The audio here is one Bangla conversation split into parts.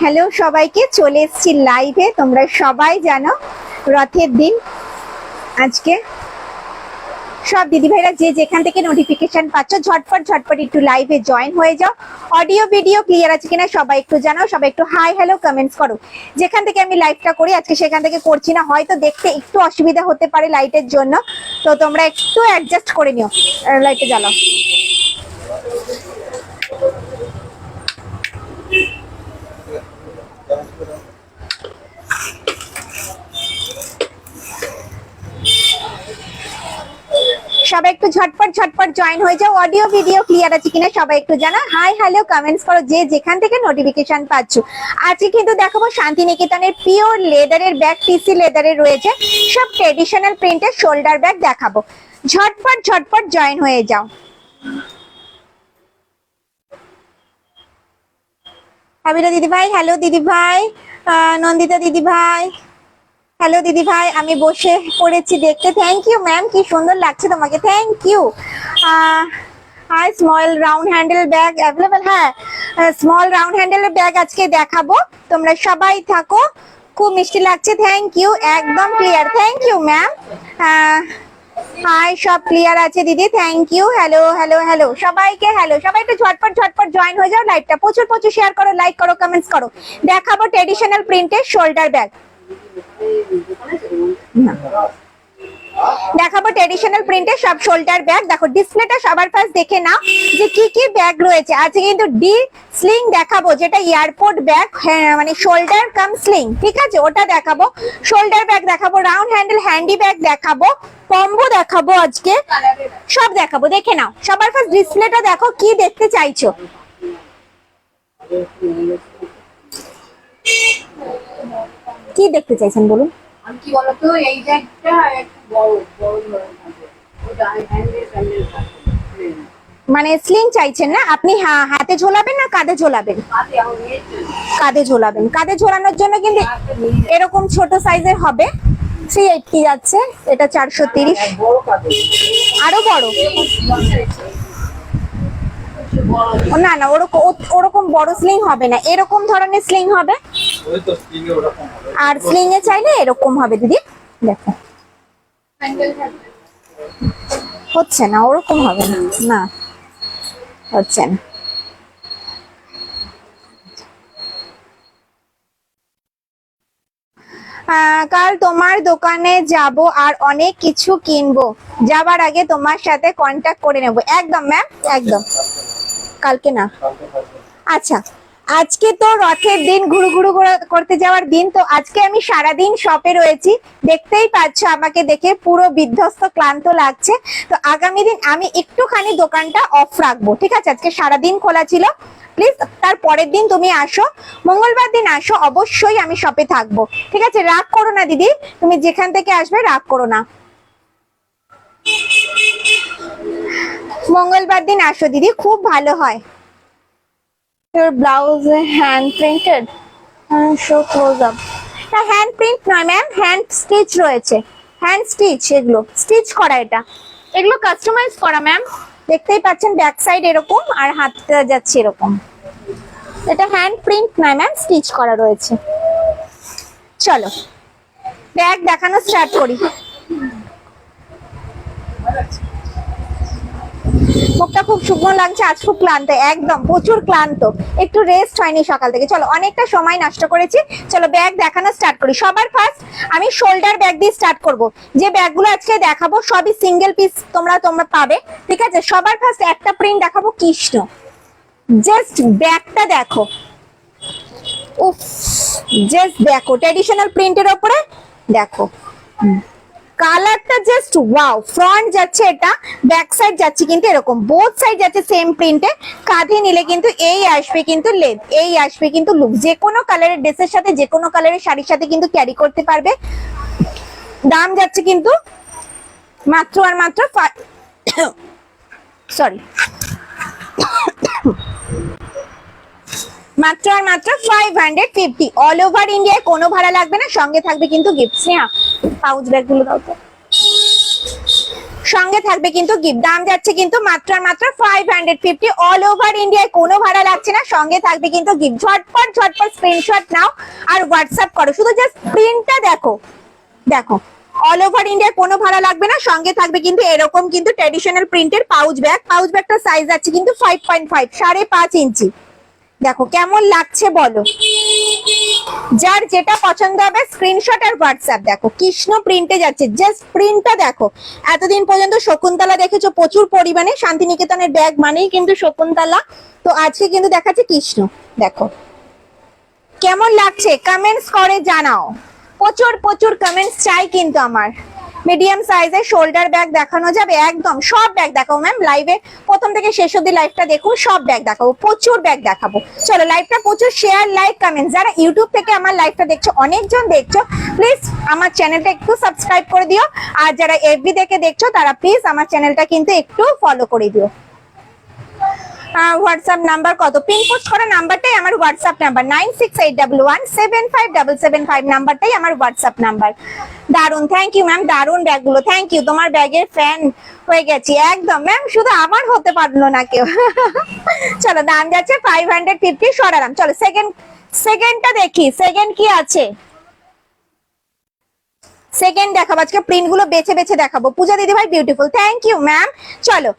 হ্যালো সবাইকে, চলে এসেছি লাইভে। তোমরা সবাই জানো রথের দিন আজকে। সব দিদিভাইরা যে যেখান থেকে নোটিফিকেশন পাচ্ছ ঝটপট ঝটপট একটু লাইভে জয়েন হয়ে যাও। অডিও ভিডিও ক্লিয়ার আছে কিনা সবাই একটু জানাও, সবাই একটু হাই হ্যালো কমেন্টস করো। যেখান থেকে আমি লাইভটা করি আজকে সেখান থেকে করছি না, হয়তো দেখতে একটু অসুবিধা হতে পারে লাইটের জন্য, তো তোমরা একটু অ্যাডজাস্ট করে নিও। লাইটে জ্বালাও। সবাই একটু ঝটপট ঝটপট জয়েন হয়ে যাও। অডিও ভিডিও ক্লিয়ার আছে কিনা সবাই একটু জানা, হাই হ্যালো কমেন্টস করো যে যেখান থেকে নোটিফিকেশন পাচ্ছ। আজকে কিন্তু দেখাবো শান্তিনিকেতনের পিওর লেদারের ব্যাগ, পিসি লেদারের রয়েছে, সব ট্রেডিশনাল প্রিন্টের শোল্ডার ব্যাগ দেখাবো। ঝটপট ঝটপট জয়েন হয়ে যাও। আবিরা দিদি ভাই, হ্যালো দিদি ভাই। নন্দিতা দিদি ভাই, হ্যালো দিদি ভাই। আমি বসে পড়েছি দেখতে, থ্যাংক ইউ ম্যাম, কি সুন্দর লাগছে তোমাকে, thank you. Hi, small round handle bag available? হ্যাঁ, স্মল রাউন্ড হ্যান্ডেলের ব্যাগ আজকে দেখাবো। তোমরা সবাই থাকো, খুব মিষ্টি লাগছে, থ্যাংক ইউ। একদম clear, thank you ma'am. Hi, সব ক্লিয়ার আছে দিদি, thank you. Hello hello hello সবাইকে হ্যালো। সবাই একটু ঝটপট ঝটপট জয়েন হয়ে যাও। লাইভটা প্রচুর প্রচুর শেয়ার করো, লাইক করো, কমেন্টস করো। দেখাবো ট্রেডিশনাল প্রিন্টের শোল্ডার ব্যাগ, দেখাবো ট্রেডিশনাল প্রিন্টের সব শোল্ডার ব্যাগ। দেখো ডিসপ্লেটা সবার ফার্স্ট দেখে নাও যে কি কি ব্যাগ রয়েছে। আজকে কিন্তু ডি স্লিং দেখাবো, যেটা এয়ারপোর্ট ব্যাগ, মানে শোল্ডার কাম স্লিং, ঠিক আছে, ওটা দেখাবো। শোল্ডার ব্যাগ দেখাবো, রাউন্ড হ্যান্ডেল হ্যান্ডি ব্যাগ দেখাবো, কম্বো দেখাবো, আজকে সব দেখাবো। দেখে নাও সবার ফার্স্ট ডিসপ্লেটা দেখো, কি দেখতে চাইছো। কি দেখতে চাইছেন বলুন। কি বলতো, এই ব্যাগটা একটু বড় বড় হবে, ওটা হ্যান্ডেল মানে স্লিং চাইছেন না আপনি? হাতে ঝোলাবেন না কাঁধে ঝোলাবেন? কাঁধে ঝোলাবেন। কাঁধে ঝোলানোর জন্য কিন্তু এরকম ছোট সাইজের হবে, 380 যাচ্ছে, এটা 430। আরো বড় না, না ওরকম বড় স্লিং হবে না, এরকম ধরনের স্লিং হবে। আর স্লিং এ চাইলে এরকম হবে দিদি, দেখো হচ্ছে না, ওরকম হবে না, না হচ্ছে না। কাল তোমার দোকানে যাব আর অনেক কিছু কিনবো, যাবার আগে তোমার সাথে কন্ট্যাক্ট করে নেব। একদম ম্যাম, একদম। কালকে না, আচ্ছা আজকে তো রথের দিন, ঘুরু ঘুরু করতে যাওয়ার দিন, তো আজকে আমি সারাদিন শপে রয়েছি, দেখতেই পাচ্ছ আমাকে দেখে পুরো বিধ্বস্ত ক্লান্ত লাগছে। তো আগামী দিন আমি একটুখানি দোকানটা অফ রাখবো, ঠিক আছে। আজকে সারাদিন খোলা ছিল, প্লিজ তার পরের দিন তুমি আসো, মঙ্গলবার দিন আসো, অবশ্যই আমি শপে থাকবো, ঠিক আছে। রাগ করো না দিদি, তুমি যেখান থেকে আসবে রাগ করো না। মঙ্গলবার দিন আসো দিদি, খুব ভালো হয়। Your blouse hand printed, show close up. না হ্যান্ড প্রিন্ট নয় ম্যাম, হ্যান্ড স্টিচ রয়েছে, হ্যান্ড স্টিচ, এগুলো স্টিচ করা, এগুলো কাস্টমাইজ করা ম্যাম। দেখতেই পাচ্ছেন ব্যাক সাইড এরকম আর হাতটা যাচ্ছে এরকম, এটা হ্যান্ড প্রিন্ট নয় ম্যাম, স্টিচ করা রয়েছে। চলো ব্যাগ দেখানো স্টার্ট করি। মুখটা খুব শুকনো লাগছে, আজ খুব ক্লান্ত, একদম প্রচুর ক্লান্ত, একটু রেস্ট হয়নি সকাল থেকে। চলো অনেকটা সময় নষ্ট করেছি, চলো ব্যাগ দেখানো স্টার্ট করি। সবার ফার্স্ট আমি শোল্ডার ব্যাগ দিয়ে স্টার্ট করব। যে ব্যাগগুলো আজকে দেখাবো সবই সিঙ্গেল পিস তোমরা পাবে, ঠিক আছে। সবার ফার্স্ট একটা প্রিন্ট দেখাবো, কৃষ্ণ, জাস্ট ব্যাগটা দেখো, উফ, জাস্ট দেখো, ট্র্যাডিশনাল প্রিন্টের উপরে দেখো, কালারটা জাস্ট ওয়াও। ফ্রন্ট যাচ্ছে এটা, ব্যাক সাইড যাচ্ছে কিন্তু এরকম, বোথ সাইড যাচ্ছে সেম প্রিন্টে। কাঁধে নিলে কিন্তু এই আসবে কিন্তু লেদ, এই আসবে কিন্তু লুক, যে কোনো কালারের ড্রেসের সাথে, যে কোনো কালারের শাড়ির সাথে কিন্তু ক্যারি করতে পারবে। দাম যাচ্ছে কিন্তু মাত্র আর মাত্র মাত্র আর মাত্র 550। অল ওভার ইন্ডিয়ায় কোনো ভাড়া লাগবে না, সঙ্গে থাকবে কিন্তু গিফট। স্নেহা পাউচ ব্যাগ গুলো দাও তো। সঙ্গে থাকবে কিন্তু গিফট। দাম যাচ্ছে কিন্তু মাত্র আর মাত্র 550, অল ওভার ইন্ডিয়ায়, কোনো ভাড়া লাগছে না, সঙ্গে থাকবে কিন্তু গিফট। ঝটপট ঝটপট স্ক্রিনশট নাও আর হোয়াটসঅ্যাপ করো, শুধু জাস্ট প্রিন্টটা দেখো, দেখো অল ওভার ইন্ডিয়ায় কোনো ভাড়া লাগবে না, সঙ্গে থাকবে কিন্তু এরকম কিন্তু ট্র্যাডিশনাল প্রিন্টের পাউচ ব্যাগ। পাউচ ব্যাগটার সাইজ আছে কিন্তু 5.5, 5.5 ইঞ্চি। দেখো কেমন লাগছে বলো, যার যেটা পছন্দ হবে স্ক্রিনশট আর হোয়াটসঅ্যাপ। দেখো কৃষ্ণ প্রিন্টে যাচ্ছে, জাস্ট প্রিন্টটা দেখো। এতদিন পর্যন্ত শকুন্তলা দেখেছো প্রচুর পরিমাণে, শান্তিনিকেতনের ব্যাগ মানেই কিন্তু শকুন্তলা, তো আজকে কিন্তু দেখাচ্ছে কৃষ্ণ। দেখো কেমন লাগছে কমেন্টস করে জানাও, প্রচুর প্রচুর কমেন্টস চাই কিন্তু আমার। মিডিয়াম সাইজের শোল্ডার ব্যাগ দেখানো যাবে, একদম সব ব্যাগ দেখাবো ম্যাম লাইভে, প্রথম থেকে শেষ অব্দি লাইভটা দেখুন, সব ব্যাগ দেখাবো, প্রচুর ব্যাগ দেখাবো। চলো লাইভটা প্রচুর শেয়ার, লাইক, কমেন্ট। যারা ইউটিউব থেকে আমার লাইভটা দেখছো, অনেকজন দেখছো, প্লিজ আমার চ্যানেলটা একটু সাবস্ক্রাইব করে দিও, আর যারা এফবি থেকে দেখছো তারা প্লিজ আমার চ্যানেলটা কিন্তু একটু ফলো করে দিও। হোয়াটসঅ্যাপ নাম্বার কত, পিন পোস্ট করা নাম্বারটাই আমার হোয়াটসঅ্যাপ নাম্বার, 9681175755 নাম্বারটাই আমার হোয়াটসঅ্যাপ নাম্বার। দারুন, থ্যাংক ইউ ম্যাম, দারুন ব্যাগগুলো, থ্যাংক ইউ। তোমার ব্যাগের ফ্যান হয়ে গেছি একদম ম্যাম, শুধু আমার হতে পারলো না কেউ। চলো দাম যাচ্ছে 550, সরালাম। চলো সেকেন্ডটা দেখি, সেকেন্ড কি আছে, সেকেন্ড দেখাবো আজকে, প্রিন্ট গুলো বেছে বেছে দেখাবো। পূজা দিদি ভাই বিউটিফুল, থ্যাংক ইউ ম্যাম। চলো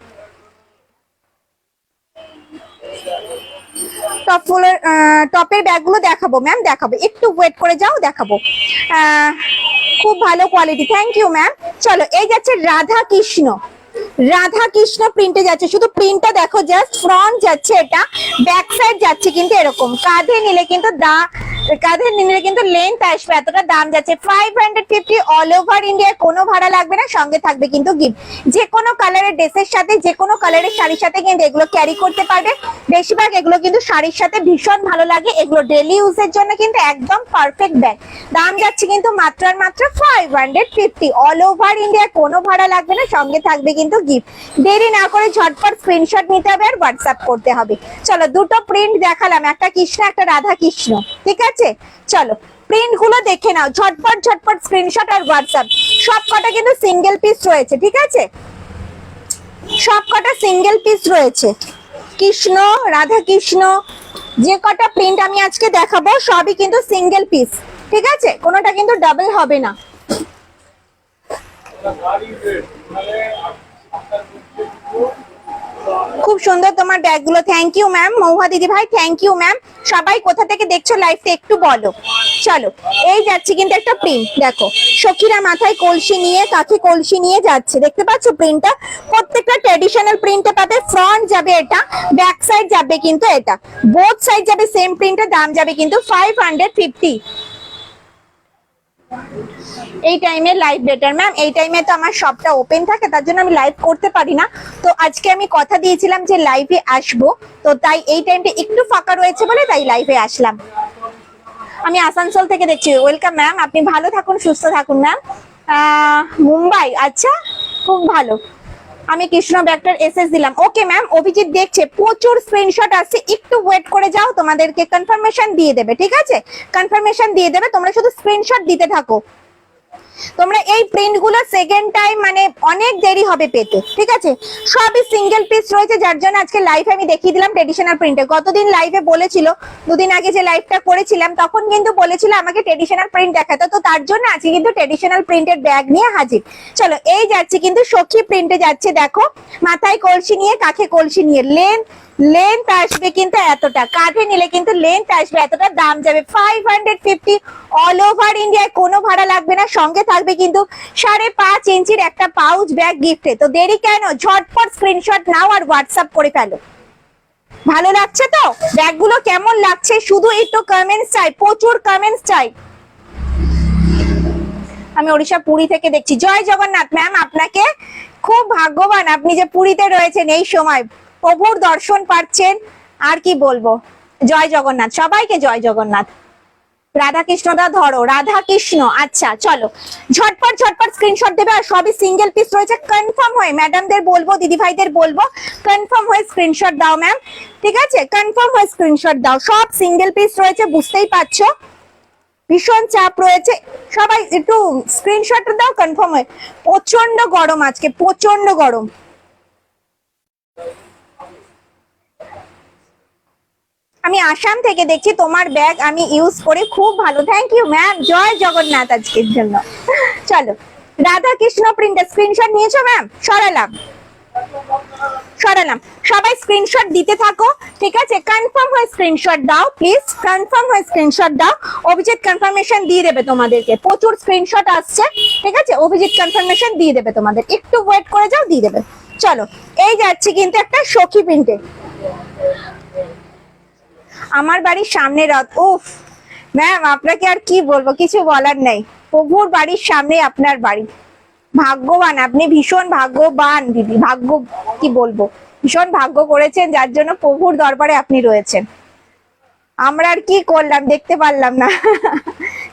টপের ব্যাগগুলো দেখাবো ম্যাম, দেখাবো, একটু ওয়েট করে যাও, দেখাবো। খুব ভালো কোয়ালিটি, থ্যাংক ইউ ম্যাম। চলো এই যাচ্ছে রাধা কৃষ্ণ, রাধা কৃষ্ণ প্রিন্টে যাচ্ছে, শুধু প্রিন্টটা দেখো, জাস্ট ফ্রন্ট যাচ্ছে এটা, ব্যাক সাইড যাচ্ছে কিন্তু এরকম, কাঁধে নিলে কিন্তু কাঁধে নিলে কিন্তু লেন্থ আসবে এতটা। দাম যাচ্ছে 550, অল ওভার ইন্ডিয়ায়, কোনো ভাড়া লাগবে না, সঙ্গে থাকবে কিন্তু গিফট। যে কোনো কালারের ড্রেসের সাথে, যে কোনো কালারের শাড়ির সাথে কিন্তু এগুলো ক্যারি করতে পারবে। বেশিরভাগ এগুলো কিন্তু শাড়ির সাথে ভীষণ ভালো লাগে, এগুলো ডেলি ইউজের জন্য কিন্তু একদম পারফেক্ট ব্যাগ। দাম যাচ্ছে কিন্তু মাত্র আর মাত্র 550, অল ওভার ইন্ডিয়ায়, কোনো ভাড়া লাগবে না, সঙ্গে থাকবে কিন্তু গিফট। দেরি না করে ঝটপট স্ক্রিনশট নিতে হবে আর হোয়াটসঅ্যাপ করতে হবে। চলো দুটো প্রিন্ট দেখালাম, একটা কৃষ্ণ একটা রাধা কৃষ্ণ, ঠিক আছে। চলো প্রিন্ট গুলো দেখে নাও, ঝটপট ঝটপট স্ক্রিনশট আর হোয়াটসঅ্যাপ। সব কটা কিন্তু সিঙ্গেল পিস রয়েছে, ঠিক আছে, সব কটা সিঙ্গেল পিস রয়েছে। কৃষ্ণ রাধা কৃষ্ণ যে কটা প্রিন্ট আমি আজকে দেখাবো সবই কিন্তু সিঙ্গেল পিস, ঠিক আছে, কোনোটা কিন্তু ডাবল হবে না। খুব সুন্দর তোমার ব্যাগগুলো, থ্যাংক ইউ ম্যাম। মহুয়া দিদি ভাই থ্যাংক ইউ ম্যাম। সবাই কোথা থেকে দেখছো লাইভটা একটু বলো। চলো এই যাচ্ছে কিন্তু একটা প্রিন্ট, দেখো সখীরা মাথায় কলসি নিয়ে, কাঁখে কলসি নিয়ে যাচ্ছে, দেখতে পাচ্ছ প্রিন্টটা, প্রত্যেকটা ট্র্যাডিশনাল প্রিন্টে পাবে। ফ্রন্ট যাবে এটা, ব্যাক সাইড যাবে কিন্তু এটা, বোথ সাইড যাবে সেম প্রিন্টের। দাম যাবে কিন্তু 550। এই টাইমে লাইভ বেটার ম্যাম, এই টাইমে তো আমার শপটা ওপেন থাকে, তার জন্য আমি লাইভ করতে পারি না। তো আজকে আমি কথা দিয়েছিলাম যে লাইভে আসবো, তো তাই এই টাইমটা একটু ফাঁকা রয়েছে বলে তাই লাইভে আসলাম। আমি আসানসোল থেকে দেখছি, ওয়েলকাম ম্যাম, আপনি ভালো থাকুন, সুস্থ থাকুন ম্যাম। মুম্বাই, আচ্ছা খুব ভালো। আমি কৃষ্ণ ব্যাগটার এসএস দিলাম, ওকে ম্যাম। অভিজিৎ দেখছে, প্রচুর স্ক্রিনশট আসছে, একটু ওয়েট করে যাও, তোমাদেরকে কনফার্মেশন দিয়ে দেবে, ঠিক আছে, কনফার্মেশন দিয়ে দেবে, তোমরা শুধু স্ক্রিনশট দিতে থাকো। তোমরা এই প্রিন্ট গুলো সেকেন্ড টাইম মানে অনেক দেরি হবে পেতে, ঠিক আছে। সবই সিঙ্গেল পিস রয়েছে, যার জন্য আজকে লাইভে আমি দেখিয়ে দিলাম ট্রেডিশনাল প্রিন্টে। গতদিন লাইভে বলেছিল, দুদিন আগে যে লাইভটা করেছিলাম তখন কিন্তু বলেছিল আমাকে ট্রেডিশনাল প্রিন্ট দেখাতে, তো তার জন্য আজকে কিন্তু ট্রেডিশনাল প্রিন্টের ব্যাগ নিয়ে হাজির। চলো এই যাচ্ছে কিন্তু সখী প্রিন্টে যাচ্ছে, দেখো মাথায় কলসি নিয়ে, কাঁখে কলসি নিয়ে, লেন্থ আসবে কিন্তু এতটা, কাঁধে নিলে কিন্তু লেন্থ আসবে এতটা। দাম যাবে 550, অল ওভার ইন্ডিয়ায়, কোনো ভাড়া লাগবে না, সঙ্গে থাকবে কিন্তু 5.5 ইঞ্চির একটা পাউচ ব্যাগ গিফটে। তো দেরি কেন, ঝটপট স্ক্রিনশট নাও আর হোয়াটসঅ্যাপ করে ফেলো। ভালো লাগছে তো ব্যাগগুলো, কেমন লাগছে শুধু একটু কমেন্টস চাই, প্রচুর কমেন্টস চাই। আমি ওড়িশা পুরী থেকে দেখছি, জয় জগন্নাথ ম্যাম। আপনাকে খুব ভাগ্যবান আপনি যে পুরীতে রয়েছেন, এই সময় প্রভুর দর্শন পাচ্ছেন, আর কি বলবো। জয় জগন্নাথ, সবাইকে জয় জগন্নাথ। রাধা কৃষ্ণদা ধরো, রাধা কৃষ্ণ, আচ্ছা চলো ঝটপট ঝটপট স্ক্রিনশট দেবে, আর সবই সিঙ্গেল পিস রয়েছে। কনফার্ম হয়ে ম্যাডামদের বলবো, দিদি ভাইদের বলবো, কনফার্ম হয়ে স্ক্রিনশট দাও ম্যাম, ঠিক আছে, কনফার্ম হয়ে স্ক্রিনশট দাও। সব সিঙ্গেল পিস রয়েছে, বুঝতেই পারছো। ভীষণ চাপ রয়েছে, সবাই একটু স্ক্রিনশট দাও কনফার্ম হয়। প্রচন্ড গরম আজকে, প্রচন্ড গরম। আমি আসাম থেকে দেখছি, তোমার ব্যাগ আমি ইউজ করি, খুব ভালো, থ্যাংক ইউ ম্যাম, জয় জগন্নাথ আজকের জন্য। চলো রাধা কৃষ্ণ প্রিন্টের স্ক্রিনশট নিয়েছো ম্যাম? সরালাম সরালাম, সবাই স্ক্রিনশট দিতে থাকো, ঠিক আছে? কনফার্ম হয়ে স্ক্রিনশট দাও প্লিজ, কনফার্ম হয়ে স্ক্রিনশট দাও। অভিজিৎ কনফার্মেশন দিয়ে দেবে তোমাদেরকে, প্রচুর স্ক্রিনশট আসছে, ঠিক আছে? অভিজিৎ কনফার্মেশন দিয়ে দেবে তোমাদের, একটু ওয়েট করে যাও, দিয়ে দেবে। চলো এই যাচ্ছি কিন্তু একটা সখী প্রিন্টে, আমার বাড়ির সামনে রথ। উফ ম্যাম আপনাকে আর কি বলবো, কিছু বলার নেই, প্রভুর বাড়ির সামনে আপনার বাড়ি, ভাগ্যবান আপনি, ভীষণ ভাগ্যবান দিদি, ভাগ্য কি বলবো, ভীষণ ভাগ্য করেছেন যার জন্য প্রভুর দরবারে আপনি রয়েছেন। আমরা আর কি করলাম, দেখতে পারলাম না।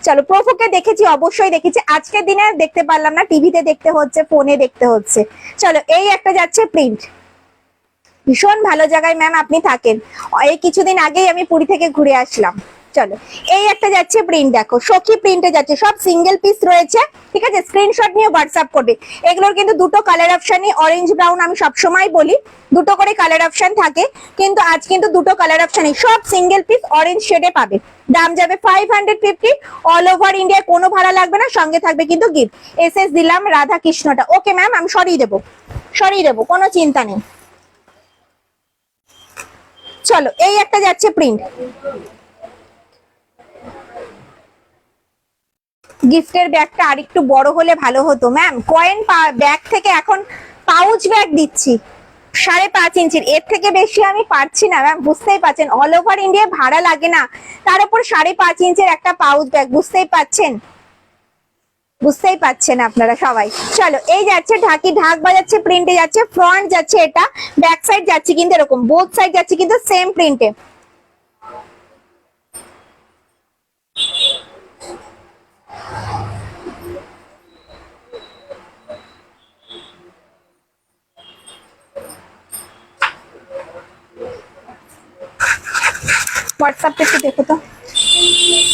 চলো প্রভুকে দেখেছি, অবশ্যই দেখেছি, আজকের দিনে আর দেখতে পারলাম না, টিভিতে দেখতে হচ্ছে, ফোনে দেখতে হচ্ছে। চলো এই একটা যাচ্ছে প্রিন্ট, ভীষণ ভালো জায়গায় ম্যাম আপনি থাকেন, এই কিছুদিন আগেই আমি পুরী থেকে ঘুরে আসলাম। চলো এই একটা যাচ্ছে প্রিন্ট, দেখো সখী প্রিন্টে যাচ্ছে, সব সিঙ্গেল পিস রয়েছে, ঠিক আছে? স্ক্রিনশট নিয়ে হোয়াটসঅ্যাপ করবে। এগুলোর কিন্তু দুটো কালার অপশনই, অরেঞ্জ ব্রাউন, আমি সবসময় বলি দুটো করে কালার অপশন থাকে, কিন্তু আজ কিন্তু দুটো কালার অপশনই, সব সিঙ্গেল পিস অরেঞ্জ শেডে পাবে। দাম যাবে 550, অল ওভার ইন্ডিয়া, কোনো ভাড়া লাগবে না, সঙ্গে থাকবে কিন্তু গিফট। এসএস দিলাম রাধা কৃষ্ণটা, ওকে ম্যাম আমি সরিয়ে দেবো, কোনো চিন্তা নেই। চলো এই একটা যাচ্ছে প্রিন্ট, গিফটের ব্যাগটা আরেকটু বড় হলে ভালো হতো ম্যাম, কয়েন ব্যাগ থেকে এখন পাউচ ব্যাগ দিচ্ছি 5.5 ইঞ্চির, এর থেকে বেশি আমি পারছি না ম্যাম, বুঝতেই পাচ্ছেন অল ওভার ইন্ডিয়া ভাড়া লাগে না, তার উপর 5.5 ইঞ্চির একটা পাউচ ব্যাগ, বুঝতেই পাচ্ছেন আপনারা সবাই। চলো এই যাচ্ছে ঢাক বাজাচ্ছে প্রিন্টে যাচ্ছে, ফ্রন্ট যাচ্ছে এটা, ব্যাক সাইড যাচ্ছে কিন্তু এরকম, বোথ সাইড যাচ্ছে কিন্তু সেম প্রিন্টে। হোয়াটসঅ্যাপে একটু দেখো তো,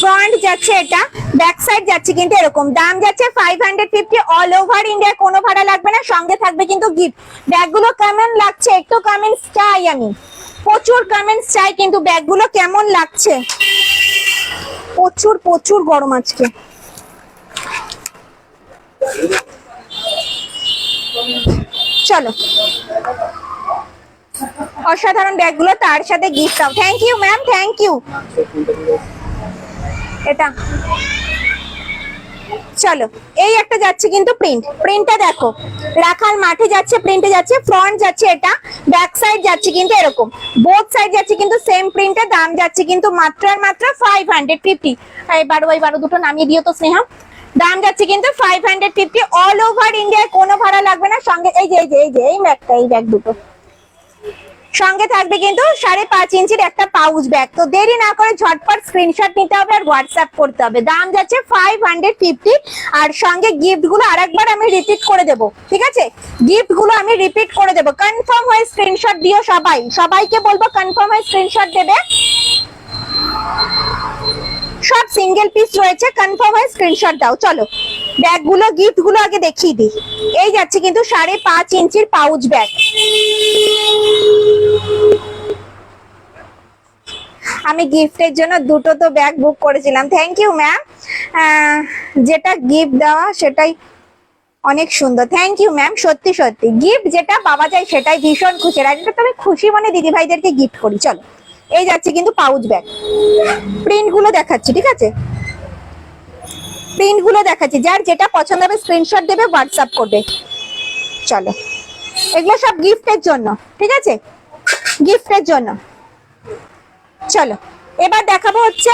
ফ্রন্ট যাচ্ছে এটা, ব্যাক সাইড যাচ্ছে কিন্তু এরকম, দাম যাচ্ছে 550, অল ওভার ইন্ডিয়া, কোনো ভাড়া লাগবে না, সঙ্গে থাকবে কিন্তু গিফট। ব্যাগগুলো কেমন লাগছে একটু কমেন্টস চাই আমি, প্রচুর কমেন্টস চাই, কিন্তু ব্যাগগুলো কেমন লাগছে, প্রচুর গরম আজকে। চলো অসাধারণ ব্যাগগুলো, তার সাথে গিফট দাও, thank you ma'am, thank you. এটা চলো এই একটা যাচ্ছে কিন্তু প্রিন্টটা দেখো, রাখাল মাঠে যাচ্ছে প্রিন্টে যাচ্ছে, ফ্রন্ট যাচ্ছে এটা, ব্যাক সাইড যাচ্ছে কিন্তু এরকম, বোথ সাইড যাচ্ছে কিন্তু সেম প্রিন্টে, দাম যাচ্ছে কিন্তু মাত্র আর মাত্র 550। এবারও দুটো নামিয়ে দিও তো স্নেহা, দাম যাচ্ছে কিন্তু 550, অল ওভার ইন্ডিয়ায়, কোনো ভাড়া লাগবে না, সঙ্গে এই যে এই ব্যাগ দুটো, সঙ্গে থাকবে কিন্তু 5.5 ইঞ্চির একটা পাউচ ব্যাগ। তো দেরি না করে ঝটপট স্ক্রিনশট নিতে হবে আর হোয়াটসঅ্যাপ করতে হবে, দাম যাচ্ছে 550, আর সঙ্গে গিফট গুলো আরেকবার আমি রিপিট করে দেব, ঠিক আছে? গিফট গুলো আমি রিপিট করে দেবো, কনফার্ম হয়ে স্ক্রিনশট দিও, সবাইকে বলবো কনফার্ম হয়ে স্ক্রিনশট দেবে, সব সিঙ্গেল পিস রয়েছে, কনফার্ম হয়ে স্ক্রিনশট দাও। চলো ব্যাগগুলো গিফট গুলো আগে দেখিয়ে দিই, এই যাচ্ছে কিন্তু 5.5 ইঞ্চির পাউচ ব্যাগ, আমি গিফটের জন্য দুটো তো ব্যাগ বুক করেছিলাম, থ্যাংক ইউ ম্যাম, যেটা গিফট দেওয়া সেটাই অনেক সুন্দর, থ্যাংক ইউ ম্যাম, সত্যি গিফট যেটা পাওয়া যায় সেটাই ভীষণ খুশি, আর এটা তো আমি খুশি মনে দিদি ভাইদেরকে গিফট করি। চলো এই যাচ্ছে কিন্তু পাউচ ব্যাগ, প্রিন্ট গুলো দেখাচ্ছি, ঠিক আছে? প্রিন্ট গুলো দেখাচ্ছি, যার যেটা পছন্দ হবে স্ক্রিনশট দেবে, হোয়াটসঅ্যাপ করবে। চলো এগুলো সব গিফটের জন্য, ঠিক আছে? গিফটের জন্য। চলো এবার দেখাবো হচ্ছে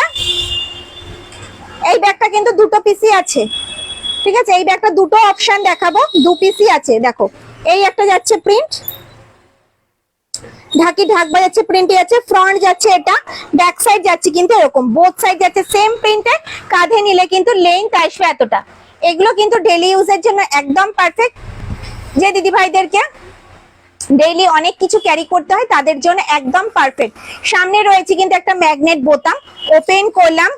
এই ব্যাগটা, কিন্তু দুটো পিসই আছে, ঠিক আছে? এই ব্যাগটা দুটো অপশন দেখাবো, 2 পিসই আছে, দেখো এই একটা যাচ্ছে প্রিন্ট, ঢাক বাজাচ্ছে প্রিন্টে যাচ্ছে, ফ্রন্ট যাচ্ছে এটা, ব্যাক সাইড যাচ্ছে কিন্তু এরকম, বোথ সাইড যাচ্ছে সেম প্রিন্টে, কাঁধে নিলে কিন্তু লেন্থ আসবে এতটা। এগুলো কিন্তু ডেলি ইউজের জন্য একদম পারফেক্ট, যে দিদি ভাইদেরকে ডেইলি অনেক কিছু ক্যারি করতে হয় তাদের জন্য একদম পারফেক্ট। সামনে রয়েছে কিন্তু একটা ম্যাগনেট বোতাম, ওপেন করলাম,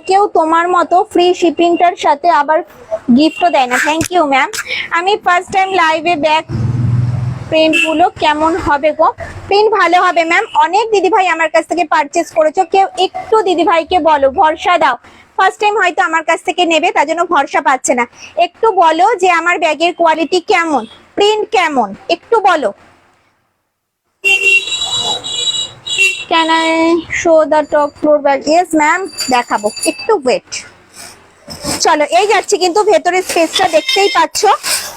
কেউ তোমার মতো ফ্রি শিপিংটার সাথে আবার গিফটও দেয় না। Thank you ma'am. আমি ফার্স্ট টাইম লাইভে ব্যাগ প্রিন্ট গুলো কেমন হবে গো? প্রিন্ট ভালো হবে ম্যাম। অনেক দিদিভাই আমার কাছ থেকে পারচেস করেছো, কেউ একটু দিদিভাইকে বলো, ভরসা দাও। ফার্স্ট টাইম হয়তো আমার কাছ থেকে নেবে, তার জন্য ভরসা পাচ্ছে না। একটু বলো যে আমার ব্যাগের কোয়ালিটি কেমন, প্রিন্ট কেমন, একটু বলো। Can I show the top floor bag? Yes ma'am, দেখাবো, একটু ওয়েট। চলো, এই যাচ্ছি কিন্তু ভেতরের স্পেসটা দেখতেই পাচ্ছ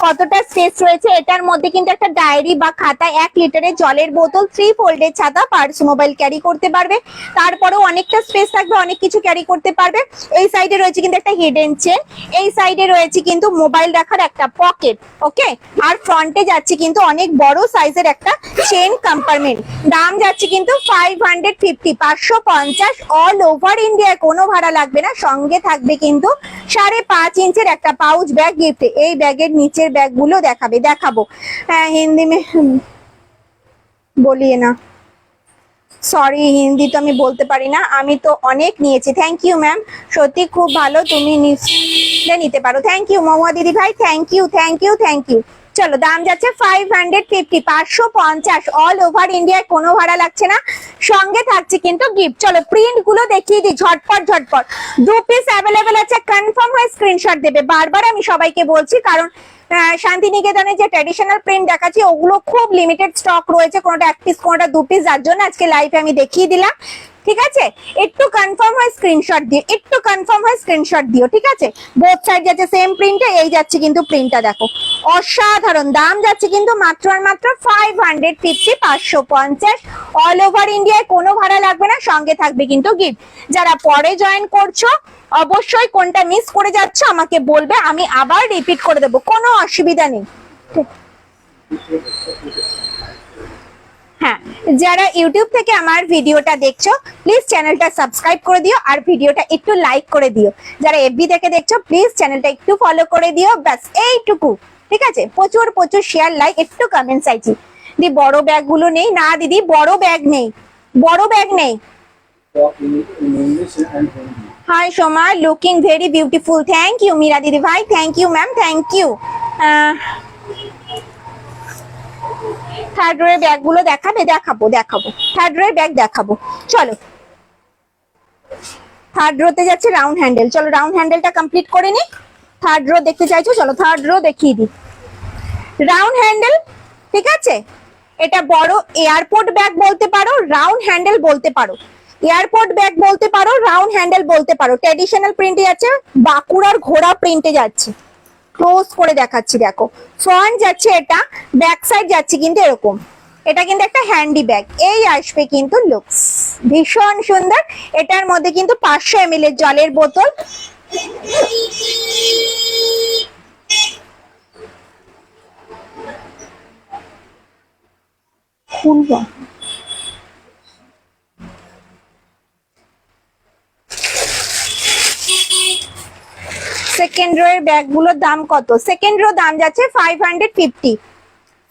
কতটা স্পেস রয়েছে। এটার মধ্যে কিন্তু একটা ডায়েরি বা খাতা, 1 লিটারের জলের বোতল, 3 ফোল্ডের ছাতা, পার্স, মোবাইল ক্যারি করতে পারবে। তারপরেও অনেকটা স্পেস থাকবে, অনেক কিছু ক্যারি করতে পারবে। এই সাইডে রয়েছে কিন্তু একটা হিডেন চেন, এই সাইডে রয়েছে কিন্তু মোবাইল রাখার একটা পকেট, ওকে। আর ফ্রন্টে যাচ্ছে কিন্তু অনেক বড় সাইজের একটা চেন কম্পার্টমেন্ট। দাম যাচ্ছে কিন্তু 550, 550 অল ওভার ইন্ডিয়ায়, কোনো ভাড়া লাগবে না। সঙ্গে থাকবে কিন্তু 5.5 ইঞ্চের একটা পাউচ ব্যাগ গিফট। এই ব্যাগের নিচের ব্যাগ গুলো দেখাবো। হ্যাঁ, হিন্দি মে বলিয়ে না, সরি, হিন্দি তো আমি বলতে পারি না, আমি তো অনেক নিয়েছি। থ্যাংক ইউ ম্যাম, সত্যি খুব ভালো, তুমি নিতে পারো। থ্যাংক ইউ মহুয়া দিদি ভাই, thank you, thank you, thank you. চলো, দাম যাচ্ছে 550, 550 অল ওভার ইন্ডিয়ায়, কোনো ভাড়া লাগছে না। সঙ্গে থাকছে কিন্তু গিফট। চলো, প্রিন্ট গুলো দেখিয়ে দিই ঝটপট। 2 পিস অ্যাভেলেবেল আছে, কনফার্ম হয়ে স্ক্রিনশট দেবে। বারবার আমি সবাইকে বলছি, কারণ শান্তিনিকেতনে যে ট্র্যাডিশনাল প্রিন্ট দেখাচ্ছি ওগুলো খুব লিমিটেড স্টক রয়েছে, কোনোটা 1 পিস, কোনোটা 2 পিস, যার জন্য আজকে লাইভে আমি দেখিয়ে দিলাম। ঠিক আছে, একটু কনফার্ম হয়ে স্ক্রিনশট দিও, একটু কনফার্ম হয়ে স্ক্রিনশট দিও, ঠিক আছে। বোথ সাইড যাচ্ছে সেম প্রিন্টে, এই যাচ্ছে কিন্তু প্রিন্টটা দেখো, অসাধারণ। দাম যাচ্ছে কিন্তু মাত্র আর মাত্র 550, 550 অল ওভার ইন্ডিয়ায়, কোনো ভাড়া লাগবে না। সঙ্গে থাকবে কিন্তু গিফট। যারা পরে জয়েন করছো অবশ্যই কোনটা মিস করে যাচ্ছে আমাকে বলবে, আমি আবার রিপিট করে দেবো, কোনো অসুবিধা নেই। হ্যাঁ, যারা ইউটিউব থেকে আমার ভিডিওটা দেখছো প্লিজ চ্যানেলটা সাবস্ক্রাইব করে দিও, আর ভিডিওটা একটু লাইক করে দিও। যারা এফবি থেকে দেখছো প্লিজ চ্যানেলটা একটু ফলো করে দিও, ব্যাস এইটুকু, ঠিক আছে। প্রচুর প্রচুর শেয়ার, লাইক, একটু কমেন্ট চাইছি। দি বড় ব্যাগ গুলো নেই না দিদি, বড় ব্যাগ নেই, বড় ব্যাগ নেই। Hi Soma, looking very beautiful. Thank you Meera দিদি ভাই, thank you ma'am, thank you. Third রোয়ের ব্যাগ গুলো দেখাবো। থার্ড রোয়ের ব্যাগ দেখাবো। চলো, থার্ড রোতে যাচ্ছে রাউন্ড হ্যান্ডেল। চলো, রাউন্ড হ্যান্ডেলটা কমপ্লিট করে নি। থার্ড রো দেখতে চাইছো, চলো থার্ড রো দেখিয়ে দিই। রাউন্ড হ্যান্ডেল, ঠিক আছে। এটা বড় এয়ারপোর্ট ব্যাগ বলতে পারো, রাউন্ড হ্যান্ডেল বলতে পারো। এয়ারপোর্ট ব্যাগ বলতে পারো, রাউন্ড হ্যান্ডেল বলতে পারো। ট্র্যাডিশনাল প্রিন্টে যাচ্ছে, বাঁকুড়ার ঘোড়া প্রিন্টে যাচ্ছে। ক্লোজ করে দেখাচ্ছি, দেখো। ফ্রন্ট যাচ্ছে এটা, ব্যাক সাইড যাচ্ছে কিন্তু এরকম। এটা কিন্তু একটা হ্যান্ডি ব্যাগ, এই আসবে কিন্তু লুকস ভীষণ সুন্দর। এটার মধ্যে কিন্তু 500 ml এর জলের বোতল, খুলবো। সেকেন্ড রো এর ব্যাগ গুলোর দাম কত? সেকেন্ড রো দাম যাচ্ছে 550,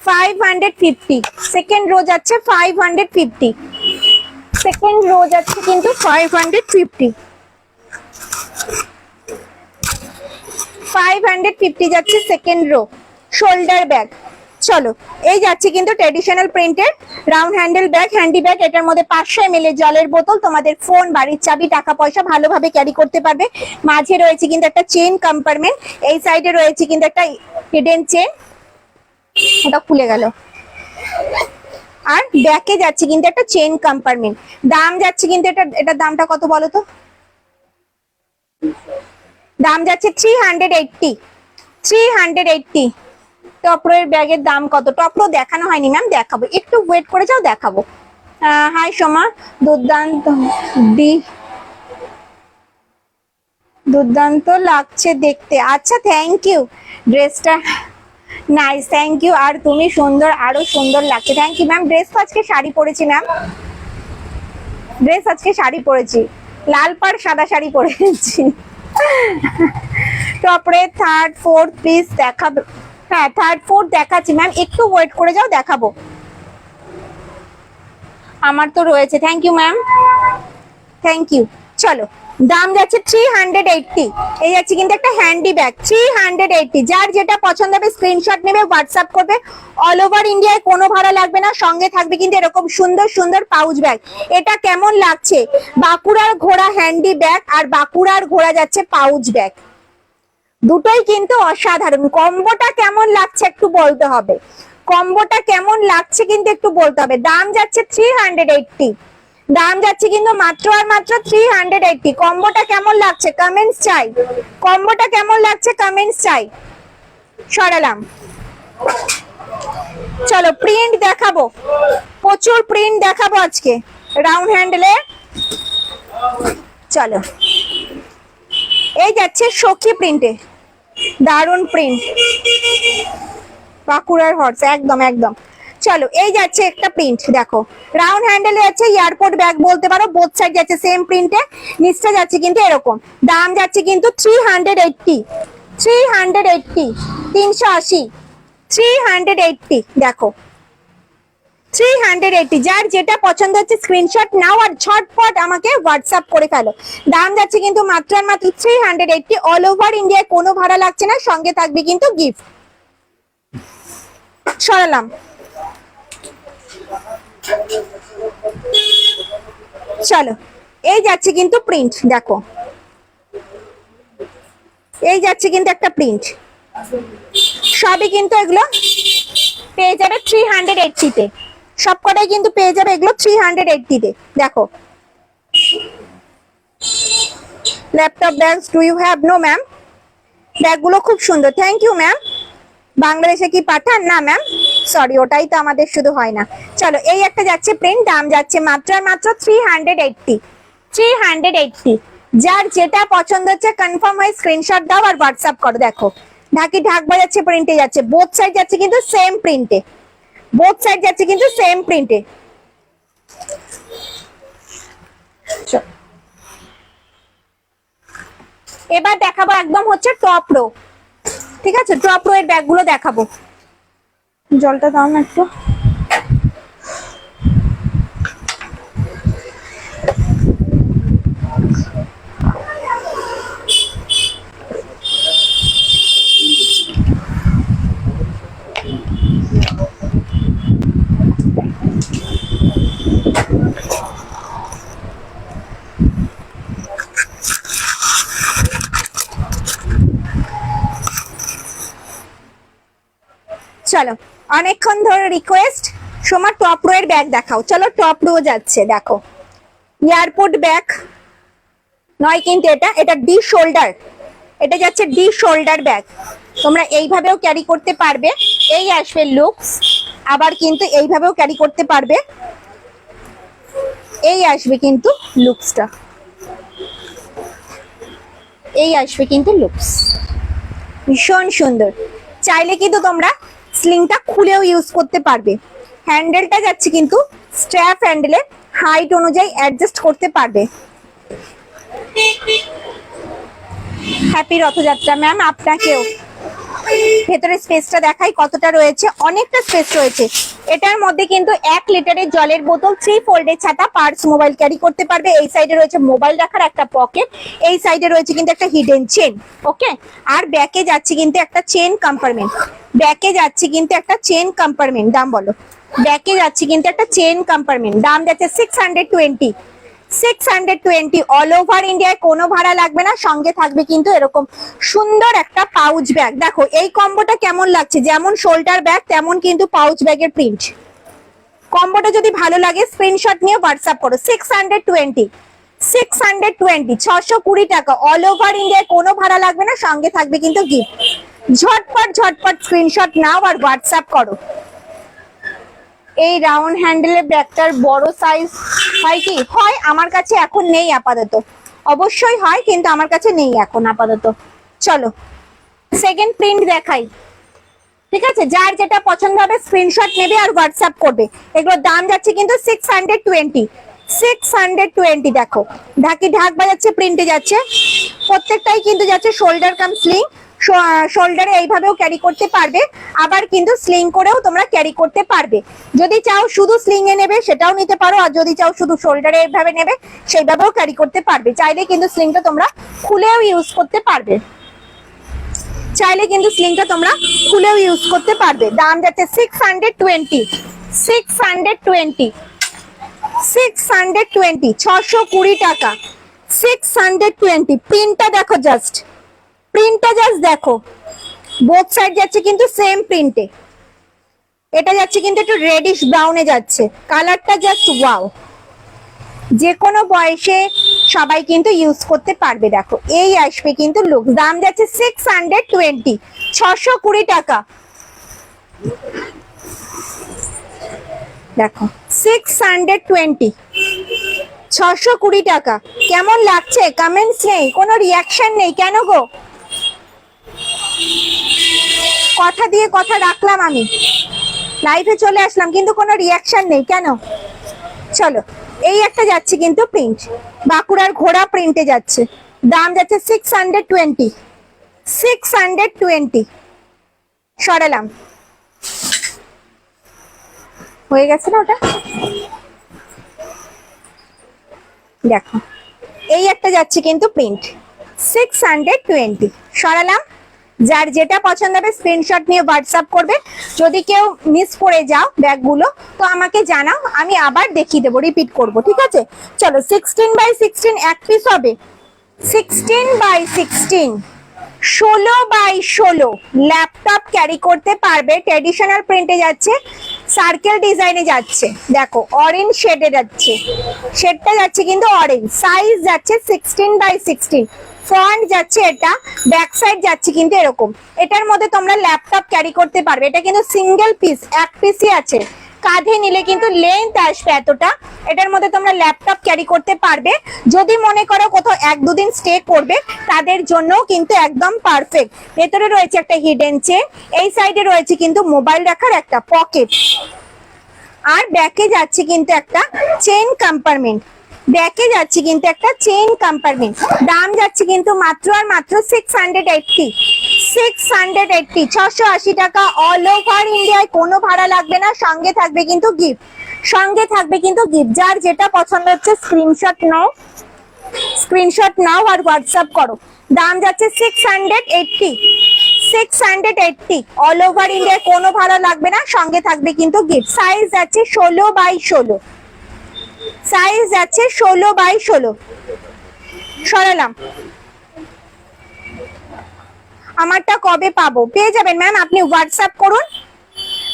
550। সেকেন্ড রো যাচ্ছে 550, সেকেন্ড রো যাচ্ছে কিন্তু 550, 550 যাচ্ছে সেকেন্ড রো। Shoulder bag. চলো, এই যাচ্ছে কিন্তু ট্র্যাডিশনাল প্রিন্টের round handle bag, handy bag. এটার মধ্যে 500 ml এর জলের বোতল, তোমাদের ফোন, বাড়ির চাবি, টাকা পয়সা ভালোভাবে ক্যারি করতে পারবে। মাঝে রয়েছে কিন্তু একটা চেন কম্পার্টমেন্ট, এই সাইডে রয়েছে কিন্তু একটা হিডেন চেন, ওটা খুলে গেল। আর ব্যাকে যাচ্ছে কিন্তু একটা চেন কম্পার্টমেন্ট। দাম যাচ্ছে কিন্তু এটার দামটা কত বলো তো? দাম যাচ্ছে 380, 380। টপরোর ব্যাগের দাম কত? টপরো দেখানো হয়নি ম্যাম, দেখাবো, একটু ওয়েট করে যাও, দেখাবো। হাই সোমা, দুর্দান্ত লাগছে দেখতে। আচ্ছা, থ্যাংক ইউ, ড্রেসটা নাইস, থ্যাংক ইউ। আর তুমি সুন্দর, আরো সুন্দর লাগছে। Thank you ma'am. ড্রেস তো আজকে শাড়ি পরেছি ম্যাম, ড্রেস আজকে শাড়ি পরেছি, লাল পাড় সাদা শাড়ি পরেছি। টপরে থার্ড ফোর্থ প্লিজ দেখাবো। হ্যাঁ, থার্ড ফোর্থ দেখাচ্ছি ম্যাম, একটু ওয়েট করে যাও, দেখাবো। আমার তো রয়েছে। Thank you ma'am, thank you. চলো, দাম যাচ্ছে 380। এই যাচ্ছে কিন্তু একটা হ্যান্ডি ব্যাগ 380। যার যেটা পছন্দ হবে স্ক্রিনশট নেবে, হোয়াটসঅ্যাপ করবে। অল ওভার ইন্ডিয়ায় কোনো ভাড়া লাগবে না, সঙ্গে থাকবে কিন্তু এরকম সুন্দর সুন্দর পাউচ ব্যাগ। এটা কেমন লাগছে? বাঁকুড়ার ঘোড়া হ্যান্ডি ব্যাগ আর বাঁকুড়ার ঘোড়া যাচ্ছে পাউচ ব্যাগ, দুটোই কিন্তু অসাধারণ। কম্বোটা কেমন লাগছে একটু বলতে হবে, কম্বোটা কেমন লাগছে কিন্তু একটু বলতে হবে। দাম যাচ্ছে 380, দাম যাচ্ছে কিন্তু মাত্র আর মাত্র 380। কম্বোটা কেমন লাগছে কমেন্টস চাই, কম্বোটা কেমন লাগছে কমেন্টস চাই। সরালাম। চলো প্রিন্ট দেখাবো, প্রচুর প্রিন্ট দেখাবো আজকে রাউন্ড হ্যান্ডেলে। চলো এই যাচ্ছে সখী প্রিন্টে, দারুন প্রিন্ট, বাঁকুড়ার হর্স, একদম একদম। চলো এই যাচ্ছে একটা প্রিন্ট, দেখো রাউন্ড হ্যান্ডেলে যাচ্ছে, এয়ারপোর্ট ব্যাগ বলতে পারো, বোথ সাইড যাচ্ছে সেম প্রিন্টে। নিচটা যাচ্ছে কিন্তু এরকম। দাম যাচ্ছে কিন্তু 380, 380, 380, 380। দেখো 380। যার যেটা পছন্দ হচ্ছে স্ক্রিনশট নাও আর ঝটপট আমাকে হোয়াটসঅ্যাপ করে ফেলো। দাম যাচ্ছে কিন্তু মাত্র আর মাত্র 380। অল ওভার ইন্ডিয়ায় কোনো ভাড়া লাগছে না, সঙ্গে থাকবে কিন্তু গিফট। সরালাম। চলো এই যাচ্ছে কিন্তু প্রিন্ট, দেখো এই যাচ্ছে কিন্তু একটা প্রিন্ট। সবই কিন্তু এগুলো পেয়ে যাবে 380 তে, সবকটাই কিন্তু পেয়ে যাবে এগুলো 380 তে। দেখো laptop bags do you have? No ma'am, ব্যাগগুলো খুব সুন্দর, থ্যাংক ইউ ম্যাম। বাংলাদেশে কি পাঠান? না ম্যাম, সরি, ওটাই তো আমাদের শুধু হয় না। চলো এই একটা যাচ্ছে প্রিন্ট, দাম যাচ্ছে মাত্র আর মাত্র 380, 380। যার যেটা পছন্দ হচ্ছে কনফার্ম হয়ে স্ক্রিনশট দাও আর হোয়াটসঅ্যাপ করো। দেখো ঢাকি ঢাক বাজাচ্ছে প্রিন্টে যাচ্ছে, বোথ সাইড যাচ্ছে কিন্তু সেম প্রিন্টে, বোথ সাইড যাচ্ছে কিন্তু সেম প্রিন্টে। এবার দেখাবো একদম হচ্ছে টপ রো, ঠিক আছে? টপ রো এর ব্যাগগুলো দেখাবো। জলটা দাও না একটু। চলো অনেকক্ষণ ধরে রিকোয়েস্ট, সোমা টপ রো এর ব্যাগ দেখাও। চলো টপ রো যাচ্ছে, দেখো এয়ারপোর্ট ব্যাগ নয় কিন্তু এটা, এটা ডি শোল্ডার, এটা যাচ্ছে ডি শোল্ডার ব্যাগ। তোমরা এইভাবেও ক্যারি করতে পারবে, এই আসবে লুকস, আবার কিন্তু এইভাবেও ক্যারি করতে পারবে, এই আসবে কিন্তু লুকসটা, এই আসবে কিন্তু লুকস, ভীষণ সুন্দর। চাইলে কিন্তু তোমরা স্লিংটা খুলেও ইউজ করতে পারবে। হ্যান্ডেলটা যাচ্ছে কিন্তু স্ট্র্যাপ হ্যান্ডেলে, হাইট অনুযায়ী অ্যাডজাস্ট করতে পারবে। হ্যাপি রথযাত্রা ম্যাম আপনাকেও। ভেতরে স্পেসটা দেখাই কতটা রয়েছে, অনেকটা স্পেস রয়েছে। এটার মধ্যে কিন্তু 1 লিটারের জলের বোতল, 3 ফোল্ডের ছাতা, পার্স, মোবাইল ক্যারি করতে পারবে। এই সাইডে রয়েছে মোবাইল রাখার একটা পকেট, এই সাইডে রয়েছে কিন্তু একটা হিডেন চেন, ওকে। আর ব্যাকে যাচ্ছে কিন্তু একটা চেন কম্পার্টমেন্ট, ব্যাকে যাচ্ছে কিন্তু একটা চেন কম্পার্টমেন্ট। দাম বলো, ব্যাকে যাচ্ছে কিন্তু একটা চেন কম্পার্টমেন্ট। দাম যাচ্ছে 620, 620। অল ওভার ইন্ডিয়ায় কোনো ভাড়া লাগবে না, সঙ্গে থাকবে কিন্তু এরকম সুন্দর একটা পাউচ ব্যাগ। দেখো এই কম্বোটা কেমন লাগছে, যেমন শোল্ডার ব্যাগ তেমন কিন্তু পাউচ ব্যাগের প্রিন্ট। কম্বোটা যদি ভালো লাগে স্ক্রিনশট নিয়ে হোয়াটসঅ্যাপ করো। 620, 620, 620 টাকা। অল ওভার ইন্ডিয়ায় কোনো ভাড়া লাগবে না, সঙ্গে থাকবে কিন্তু গিফট। ঝটপট ঝটপট স্ক্রিনশট নাও আর হোয়াটসঅ্যাপ করো। এই রাউন্ড হ্যান্ডেলের ব্যাগটার বড় সাইজ হয় কি? হয়, আমার কাছে এখন নেই আপাতত, অবশ্যই হয় কিন্তু আমার কাছে নেই এখন আপাতত। চলো সেকেন্ড প্রিন্ট দেখাই, ঠিক আছে? যার যেটা পছন্দ হবে স্ক্রিনশট নেবে আর হোয়াটসঅ্যাপ করবে। এগুলোর দাম যাচ্ছে কিন্তু 620, 620। দেখো ঢাকি ঢাক বাজাচ্ছে প্রিন্টে যাচ্ছে, প্রত্যেকটাই কিন্তু যাচ্ছে শোল্ডার কাম স্লিং, শোল্ডারে এইভাবেও ক্যারি করতে পারবে, আবার কিন্তু স্লিং করেও তোমরা ক্যারি করতে পারবে। যদি চাও শুধু স্লিং এ নেবে সেটাও নিতে পারো, আর যদি চাও শুধু শোল্ডারে এইভাবে নেবে সেইভাবেও ক্যারি করতে পারবে। চাইলে কিন্তু স্লিংটা তোমরা খুলেও ইউজ করতে পারবে, চাইলে কিন্তু স্লিংটা তোমরা খুলেও ইউজ করতে পারবে। দাম যাচ্ছে 620, 620, 620, 620 টাকা, 620। প্রিন্টটা দেখো, জাস্ট প্রিন্টটা জাস্ট দেখো, বোথ সাইড যাচ্ছে কিন্তু সেম প্রিন্টে। এটা যাচ্ছে কিন্তু একটু রেডিশ ব্রাউনে যাচ্ছে, কালারটা জাস্ট ওয়াও। যে কোনো বয়সে সবাই কিন্তু ইউজ করতে পারবে। দেখো এই আসবে কিন্তু লুক। দাম যাচ্ছে 620, 620 টাকা। দেখো 620, 620 টাকা। কেমন লাগছে? কমেন্টস নেই, কোনো রিয়াকশন নেই, কেন গো? কথা দিয়ে কথা রাখলাম, আমি লাইভে চলে আসলাম কিন্তু কোনো রিয়াকশন নেই কেন? চলো, এই একটা যাচ্ছে কিন্তু প্রিন্ট, বাঁকুড়ার ঘোড়া প্রিন্টে যাচ্ছে। দাম যাচ্ছে 620, 620। সরালাম, হয়ে গেছে না ওটা? দেখো এই একটা যাচ্ছে কিন্তু প্রিন্ট, 620। সরালাম। যার যেটা পছন্দ হবে স্ক্রিনশট নিয়ে হোয়াটসঅ্যাপ করবে। যদি কেউ মিস করে যাও ব্যাগগুলো তো আমাকে জানাও, আমি আবার দেখিয়ে দেবো, রিপিট করব, ঠিক আছে? চলো 16x16 এক পিস হবে, 16x16, 16x16 ল্যাপটপ ক্যারি করতে পারবে। ট্র্যাডিশনাল প্রিন্টে যাচ্ছে, সার্কেল ডিজাইনে যাচ্ছে। দেখো অরেঞ্জ শেডে যাচ্ছে, শেডটা যাচ্ছে কিন্তু অরেঞ্জ। সাইজ যাচ্ছে 16x16, ফ্রন্ট যাচ্ছে এটা, ব্যাক সাইড যাচ্ছে কিন্তু এরকম। এটার মধ্যে তোমরা ল্যাপটপ ক্যারি করতে পারবে। এটা কিন্তু সিঙ্গেল পিস, এক পিসই আছে। কাঁধে নিলে কিন্তু লেন্থ আসবে এতটা। এটার মধ্যে তোমরা ল্যাপটপ ক্যারি করতে পারবে। যদি মনে করো কোথাও 1-2 দিন স্টে করবে তাদের জন্য কিন্তু একদম পারফেক্ট। ভেতরে রয়েছে একটা হিডেন চেন, এই সাইডে রয়েছে কিন্তু মোবাইল রাখার একটা পকেট, আর ব্যাকে যাচ্ছে কিন্তু একটা চেইন কম্পার্টমেন্ট, ব্যাকে যাচ্ছে কিন্তু একটা চেইন কম্পার্টমেন্ট। দাম যাচ্ছে কিন্তু মাত্র আর মাত্র 680, 680, 680 টাকা। অল ওভার ইন্ডিয়ায় কোনো ভাড়া লাগবে না, সঙ্গে থাকবে কিন্তু গিফট, সঙ্গে থাকবে কিন্তু গিফট। যার যেটা পছন্দ হচ্ছে স্ক্রিনশট নাও, স্ক্রিনশট নাও আর হোয়াটসঅ্যাপ করো। দাম যাচ্ছে 680, 680। অল ওভার ইন্ডিয়ায় কোনো ভাড়া লাগবে না, সঙ্গে থাকবে কিন্তু গিফট। সাইজ যাচ্ছে 16x16, সাইজ যাচ্ছে 16x16। সরালাম। আমারটা কবে পাবো? পেয়ে যাবেন ম্যাম, আপনি হোয়াটসঅ্যাপ করুন,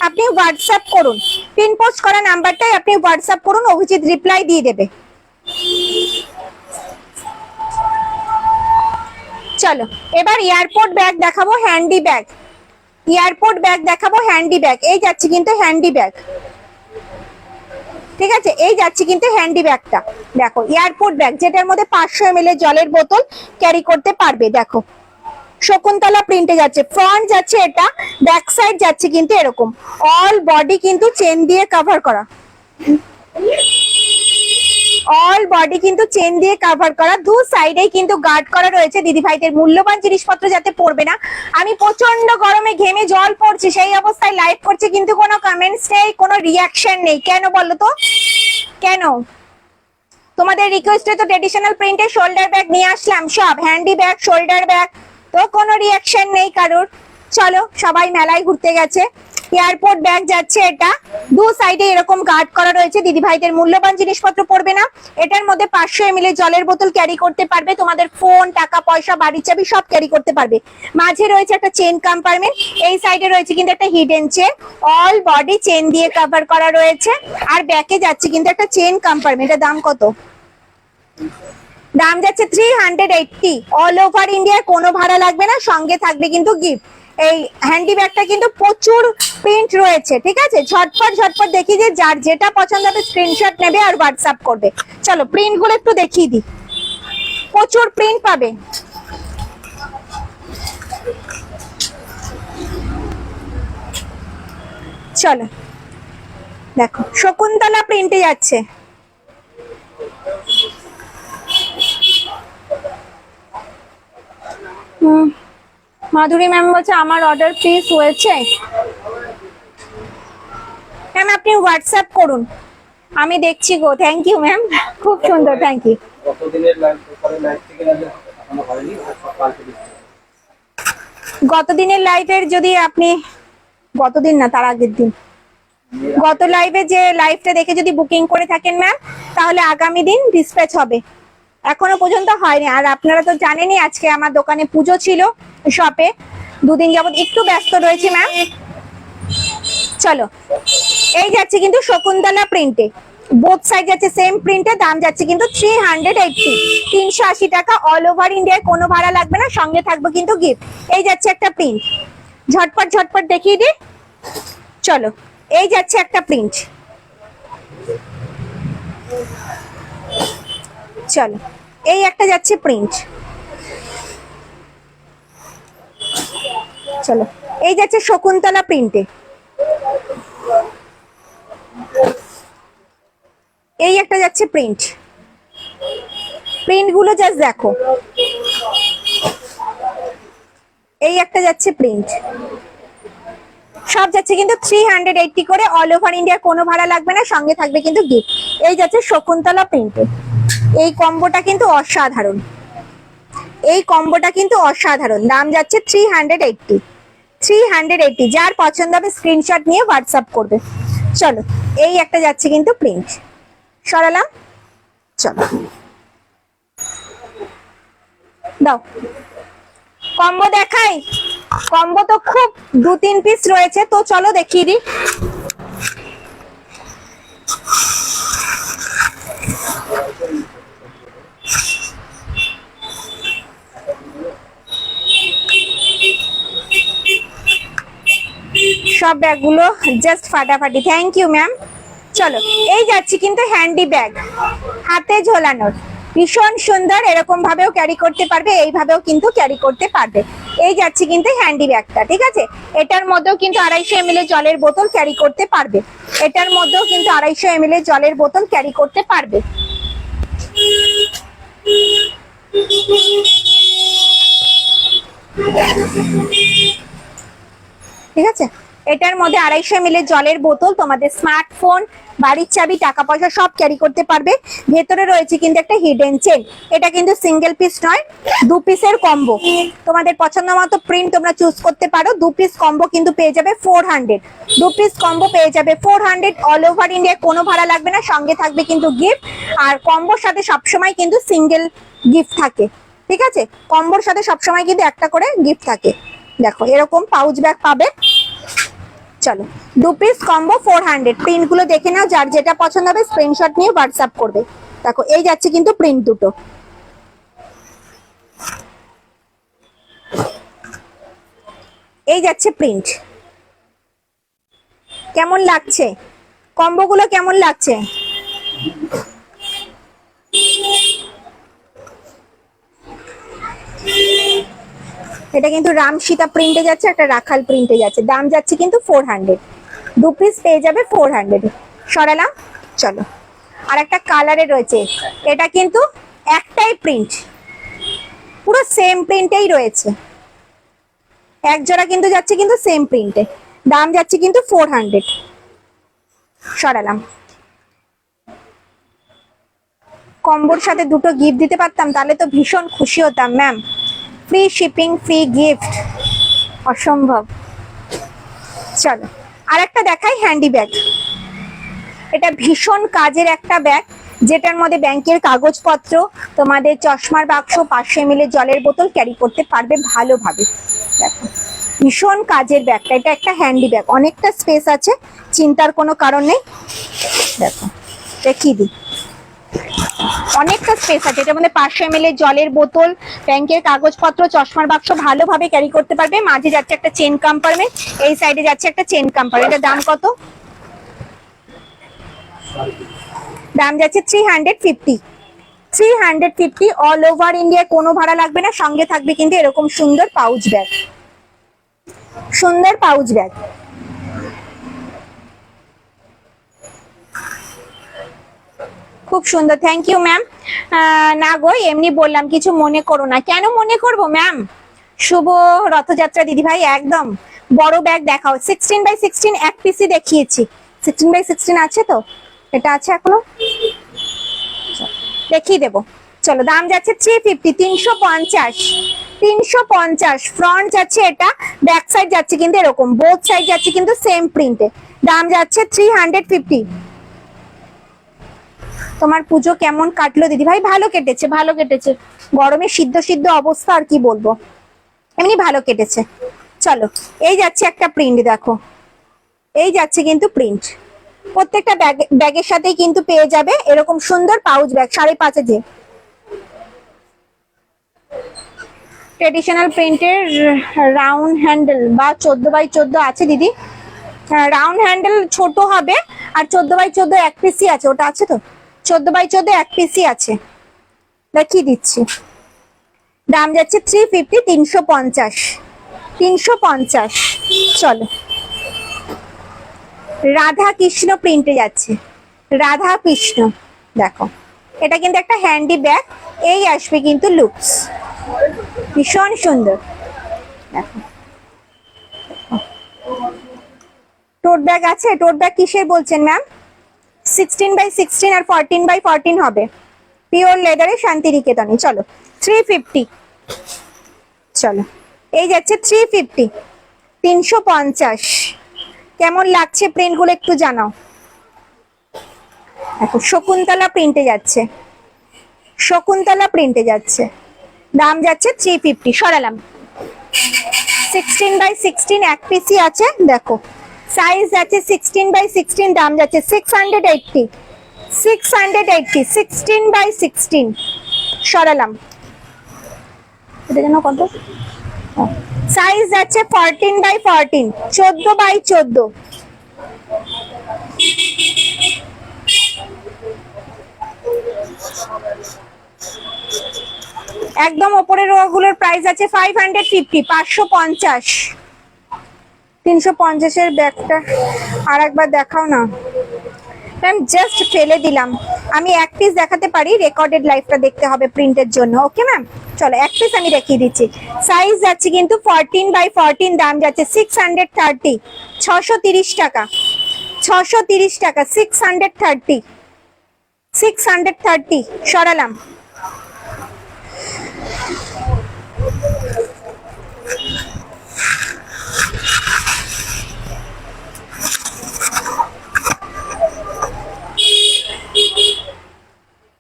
আপনি হোয়াটসঅ্যাপ করুন, পিন পোস্ট করা নাম্বারটাই আপনি হোয়াটসঅ্যাপ করুন, অভিজিৎ রিপ্লাই দিয়ে দেবে। চলো এবার এয়ারপোর্ট ব্যাগ দেখাবো, হ্যান্ডি ব্যাগ। এয়ারপোর্ট ব্যাগ দেখাবো, হ্যান্ডি ব্যাগ। এই যাচ্ছে কিন্তু হ্যান্ডি ব্যাগ, ঠিক আছে? এই যাচ্ছে কিন্তু হ্যান্ডি ব্যাগটা। দেখো এয়ারপোর্ট ব্যাগ, যেটার মধ্যে 500 ml জলের বোতল ক্যারি করতে পারবে। দেখো শকুন্তলা প্রিন্টে যাচ্ছে, ফ্রন্ট যাচ্ছে এটা, ব্যাক সাইড যাচ্ছে কিন্তু এরকম। অল বডি কিন্তু চেন দিয়ে কভার করা, অল বডি কিন্তু চেন দিয়ে কভার করা। দু সাইডেই কিন্তু গার্ড করা রয়েছে। দিদি ভাইদের মূল্যবান জিনিসপত্র যাতে পড়বে না। আমি প্রচন্ড গরমে ঘেমে জল পড়ছে, সেই অবস্থায় লাইভ করছে কিন্তু কোনো কমেন্টস নেই, কোনো রিয়াকশন নেই। কেন বলো তো কেন? তোমাদের রিকোয়েস্টে তো ট্রেডিশনাল প্রিন্টের শোল্ডার ব্যাগ নিয়ে আসলাম, সব হ্যান্ডি ব্যাগ, শোল্ডার ব্যাগ, তো কোনো রিয়াকশন নেই কারোর। চলো সবাই মেলায় ঘুরতে গেছে। এয়ারপোর্ট ব্যাগ যাচ্ছে এটা, দু সাইডে এরকম গার্ড করা রয়েছে। দিদি ভাইদের মূল্যবান জিনিসপত্র পড়বে না। এটার মধ্যে 500 ml জলের বোতল ক্যারি করতে পারবে, তোমাদের ফোন, টাকা পয়সা, বাড়ির চাবি সব ক্যারি করতে পারবে। মাঝে রয়েছে একটা চেন কম্পার্টমেন্ট, এই সাইডে রয়েছে কিন্তু একটা hidden chain, all body chain দিয়ে কভার করা রয়েছে। আর ব্যাকে যাচ্ছে কিন্তু একটা চেন কম্পার্টমেন্ট। এর দাম কত? দাম যাচ্ছে 380। অল ওভার ইন্ডিয়ায় কোনো ভাড়া লাগবে না, সঙ্গে থাকবে কিন্তু গিফট। এই হ্যান্ডি ব্যাগটা কিন্তু প্রচুর প্রিন্ট রয়েছে, ঠিক আছে? ঝটপট ঝটপট দেখি যে যার যেটা পছন্দ হবে স্ক্রিনশট নেবে আর হোয়াটসঅ্যাপ করবে। চলো প্রিন্ট গুলো একটু দেখিয়ে দিই, প্রচুর প্রিন্ট পাবে। চলো দেখো শকুন্তলা প্রিন্টে যাচ্ছে, মাধুরী ম্যাম বলছে আমার অর্ডার প্লিজ হয়েছে। ম্যাম আপনি হোয়াটসঅ্যাপ করুন, আমি দেখছি গো। থ্যাংক ইউ ম্যাম, খুব সুন্দর, থ্যাংক ইউ। গতদিনের লাইভের যদি আপনি, গতদিন না তার আগের দিন, গত লাইভে যে লাইভটা দেখে যদি বুকিং করে থাকেন ম্যাম, তাহলে আগামী দিন ডিসপ্যাচ হবে। এখনো পর্যন্ত হয়নি। আর আপনারা তো জানেনই আজকে আমার দোকানে পুজো ছিল, শপে দুদিন যাবত একটু ব্যস্ত রয়েছে ম্যাম। চলো, এই যাচ্ছে কিন্তু শকুন্তলা প্রিন্টে, বোথ সাইড যাচ্ছে সেম প্রিন্টে, দাম যাচ্ছে কিন্তু 380, 380 টাকা। অল ওভার ইন্ডিয়ায় কোনো ভাড়া লাগবে না, সঙ্গে থাকবে কিন্তু গিফট। এই যাচ্ছে একটা প্রিন্ট, ঝটপট ঝটপট দেখিয়ে দিই। চলো, এই যাচ্ছে একটা প্রিন্ট। চলো, এই একটা যাচ্ছে প্রিন্ট। চলো, এই যাচ্ছে শকুন্তলা প্রিন্টে, এই একটা যাচ্ছে প্রিন্ট। প্রিন্ট গুলো জাস্ট দেখো, এই একটা যাচ্ছে প্রিন্ট। সব যাচ্ছে কিন্তু 380 করে, অল ওভার ইন্ডিয়া, কোনো ভাড়া লাগবে না, সঙ্গে থাকবে কিন্তু গিফট। এই যাচ্ছে শকুন্তলা প্রিন্টে, এই কম্বোটা কিন্তু অসাধারণ, এই কম্বোটা কিন্তু অসাধারণ। দাম যাচ্ছে 380, 380। যার পছন্দ হবে স্ক্রিনশট নিয়ে হোয়াটসঅ্যাপ করবে। চলো, এই একটা যাচ্ছে কিন্তু প্রিন্ট, সরালাম। চলো দাও, কম্বো দেখাই। কম্বো তো খুব 2-3 পিস রয়েছে, তো চলো দেখিয়ে দিই। সব ব্যাগগুলো জাস্ট ফাটাফাটি, থ্যাংক ইউ ম্যাম। চলো, এই যাচ্ছি কিন্তু হ্যান্ডি ব্যাগ, হাতে ঝোলানোর, ভীষণ সুন্দর। এরকম ভাবেও ক্যারি করতে পারবে, এইভাবেও কিন্তু ক্যারি করতে পারবে। এই যাচ্ছি কিন্তু হ্যান্ডি ব্যাগটা, ঠিক আছে। এটার মধ্যেও কিন্তু 250 ml জলের বোতল ক্যারি করতে পারবে, এটার মধ্যেও কিন্তু 250 ml জলের বোতল ক্যারি করতে পারবে। ঠিক আছে, এটার মধ্যে 250 ml জলের বোতল, তোমাদের স্মার্টফোন, বাড়ির চাবি, টাকা পয়সা সব ক্যারি করতে পারবে। ভেতরে রয়েছে কিন্তু একটা হিডেন চেন, এটা কিন্তু সিঙ্গেল পিস নয়, 2 পিসের কম্বো। তোমাদের পছন্দ মতো প্রিন্ট তোমরা চুজ করতে পারো। 2 পিস কম্বো কিন্তু পেয়ে যাবে 400, 2 পিস কম্বো পেয়ে যাবে 400। অল ওভার ইন্ডিয়ায় কোনো ভাড়া লাগবে না, সঙ্গে থাকবে কিন্তু গিফট। আর কম্বোর সাথে সবসময় কিন্তু সিঙ্গেল গিফট থাকে, ঠিক আছে। কম্বোর সাথে সবসময় কিন্তু একটা করে গিফট থাকে। দেখো, এরকম পাউচ ব্যাগ পাবে। চলো, 2 পিস কম্বো 400। প্রিন্ট গুলো দেখে নাও, যার যেটা পছন্দ হবে স্ক্রিনশট নিয়ে হোয়াটসঅ্যাপ করবে। দেখো, এই যাচ্ছে কিন্তু প্রিন্ট দুটো, এই যাচ্ছে প্রিন্ট। কেমন লাগছে কম্বো গুলো, কেমন লাগছে? এটা কিন্তু রাম সীতা প্রিন্টে যাচ্ছে, একটা রাখাল প্রিন্টে যাচ্ছে। দাম যাচ্ছে কিন্তু 400, 2 পিস পেয়ে যাবে 400। সরালাম। চলো, আর একটা কালারে রয়েছে, এটা কিন্তু একটাই প্রিন্ট, পুরো সেম প্রিন্টেই রয়েছে, এক জোড়া কিন্তু যাচ্ছে কিন্তু সেম প্রিন্টে। দাম যাচ্ছে কিন্তু 400। সরালাম। কম্বোর সাথে দুটো গিফট দিতে পারতাম, তাহলে তো ভীষণ খুশি হতাম ma'am. Free shipping, free gift, অসম্ভব। চলো, আর একটা দেখাই হ্যান্ডি ব্যাগ। এটা ভীষণ কাজের একটা ব্যাগ, যেটার মধ্যে ব্যাংকের কাগজপত্র, তোমাদের চশমার বাক্স, 500 ml জলের বোতল ক্যারি করতে পারবে ভালোভাবে। দেখো, ভীষণ কাজের ব্যাগটা, এটা একটা হ্যান্ডি ব্যাগ, অনেকটা স্পেস আছে, চিন্তার কোনো কারণ নেই। দেখো, দেখিয়ে দিই, অনেকটা স্পেস আছে। এটার মধ্যে 500 ml জলের বোতল, ব্যাংকের কাগজপত্র, চশমার বাক্স ভালোভাবে ক্যারি করতে পারবে। মাঝে যাচ্ছে একটা চেন কম্পার্টমেন্ট, এই সাইডে যাচ্ছে একটা চেন কম্পার্টমেন্ট। এটার দাম কত? দাম যাচ্ছে 350, 350। অল ওভার ইন্ডিয়ায় কোনো ভাড়া লাগবে না, সঙ্গে থাকবে কিন্তু এরকম সুন্দর পাউচ ব্যাগ, সুন্দর পাউচ ব্যাগ। খুব সুন্দর, থ্যাংক ইউ ম্যাম। না গো, এমনি বললাম, কিছু মনে করো না। কেন মনে করবো ম্যাম, শুভ রথযাত্রা দিদি ভাই। একদম বড় ব্যাগ দেখাও। 16x16 এক পিসি দেখিয়েছি। 16x16 আছে তো? এটা আছে এখনো, দেখিয়ে দেবো। চলো, দাম যাচ্ছে 350, 350, 350। ফ্রন্ট যাচ্ছে এটা, ব্যাক সাইড যাচ্ছে কিন্তু এরকম, বোথ সাইড যাচ্ছে কিন্তু সেম প্রিন্টে। দাম যাচ্ছে 350। তোমার পুজো কেমন কাটলো দিদি ভাই? ভালো কেটেছে, ভালো কেটেছে। গরমে সিদ্ধ সিদ্ধ অবস্থা, আর কি বলবো, এমনি ভালো কেটেছে। চলো, এই যাচ্ছে একটা প্রিন্ট, দেখো এই যাচ্ছে কিন্তু প্রিন্ট। প্রত্যেকটা ব্যাগের সাথেই কিন্তু পেয়ে যাবে এরকম সুন্দর পাউচ ব্যাগ। 5.5 ট্রেডিশনাল প্রিন্টের রাউন্ড হ্যান্ডেল বা 14x14 আছে দিদি। রাউন্ড হ্যান্ডেল ছোট হবে, আর 14x14 এক পিসি আছে, ওটা আছে তো? 14x14 এক পিসি আছে, দেখিয়ে দিচ্ছি। দাম যাচ্ছে 350, 350, 350। চলো, রাধা কৃষ্ণ প্রিন্টে যাচ্ছে, রাধা কৃষ্ণ। দেখো, এটা কিন্তু একটা হ্যান্ডি ব্যাগ। এই আসবে কিন্তু লুকস, ভীষণ সুন্দর। দেখো, টোট ব্যাগ আছে। টোট ব্যাগ কিসের বলছেন ম্যাম? 16x16 আর 14x14 হবে, পিওর লেদারে, শান্তিনিকেতনে। চলো, 350। চলো, এই যাচ্ছে 350, 350। কেমন লাগছে প্রিন্ট গুলো একটু জানাও। দেখো, শকুন্তলা প্রিন্টে যাচ্ছে, শকুন্তলা প্রিন্টে যাচ্ছে। দাম যাচ্ছে 350। সরালাম। 16x16 এক পিসি আছে, দেখো সাইজ যাচ্ছে 16x16। দাম যাচ্ছে 680, 680, 16x16। সরালাম। এটা যেন কত সাইজ যাচ্ছে? 14x14, 14x14। একদম ওপরের রোগুলোর প্রাইস আছে 550, 550। 350 এর ব্যাগটা আর একবার দেখাও না ম্যাম। জাস্ট ফেলে দিলাম। আমি এক পিস দেখাতে পারি, রেকর্ডেড লাইভটা দেখতে হবে প্রিন্টের জন্য। ওকে ম্যাম, চলো এক পিস আমি দেখিয়ে দিচ্ছি। সাইজ যাচ্ছে কিন্তু 14x14। দাম যাচ্ছে 630, 630 টাকা, 630 টাকা, 630, 630। সরালাম।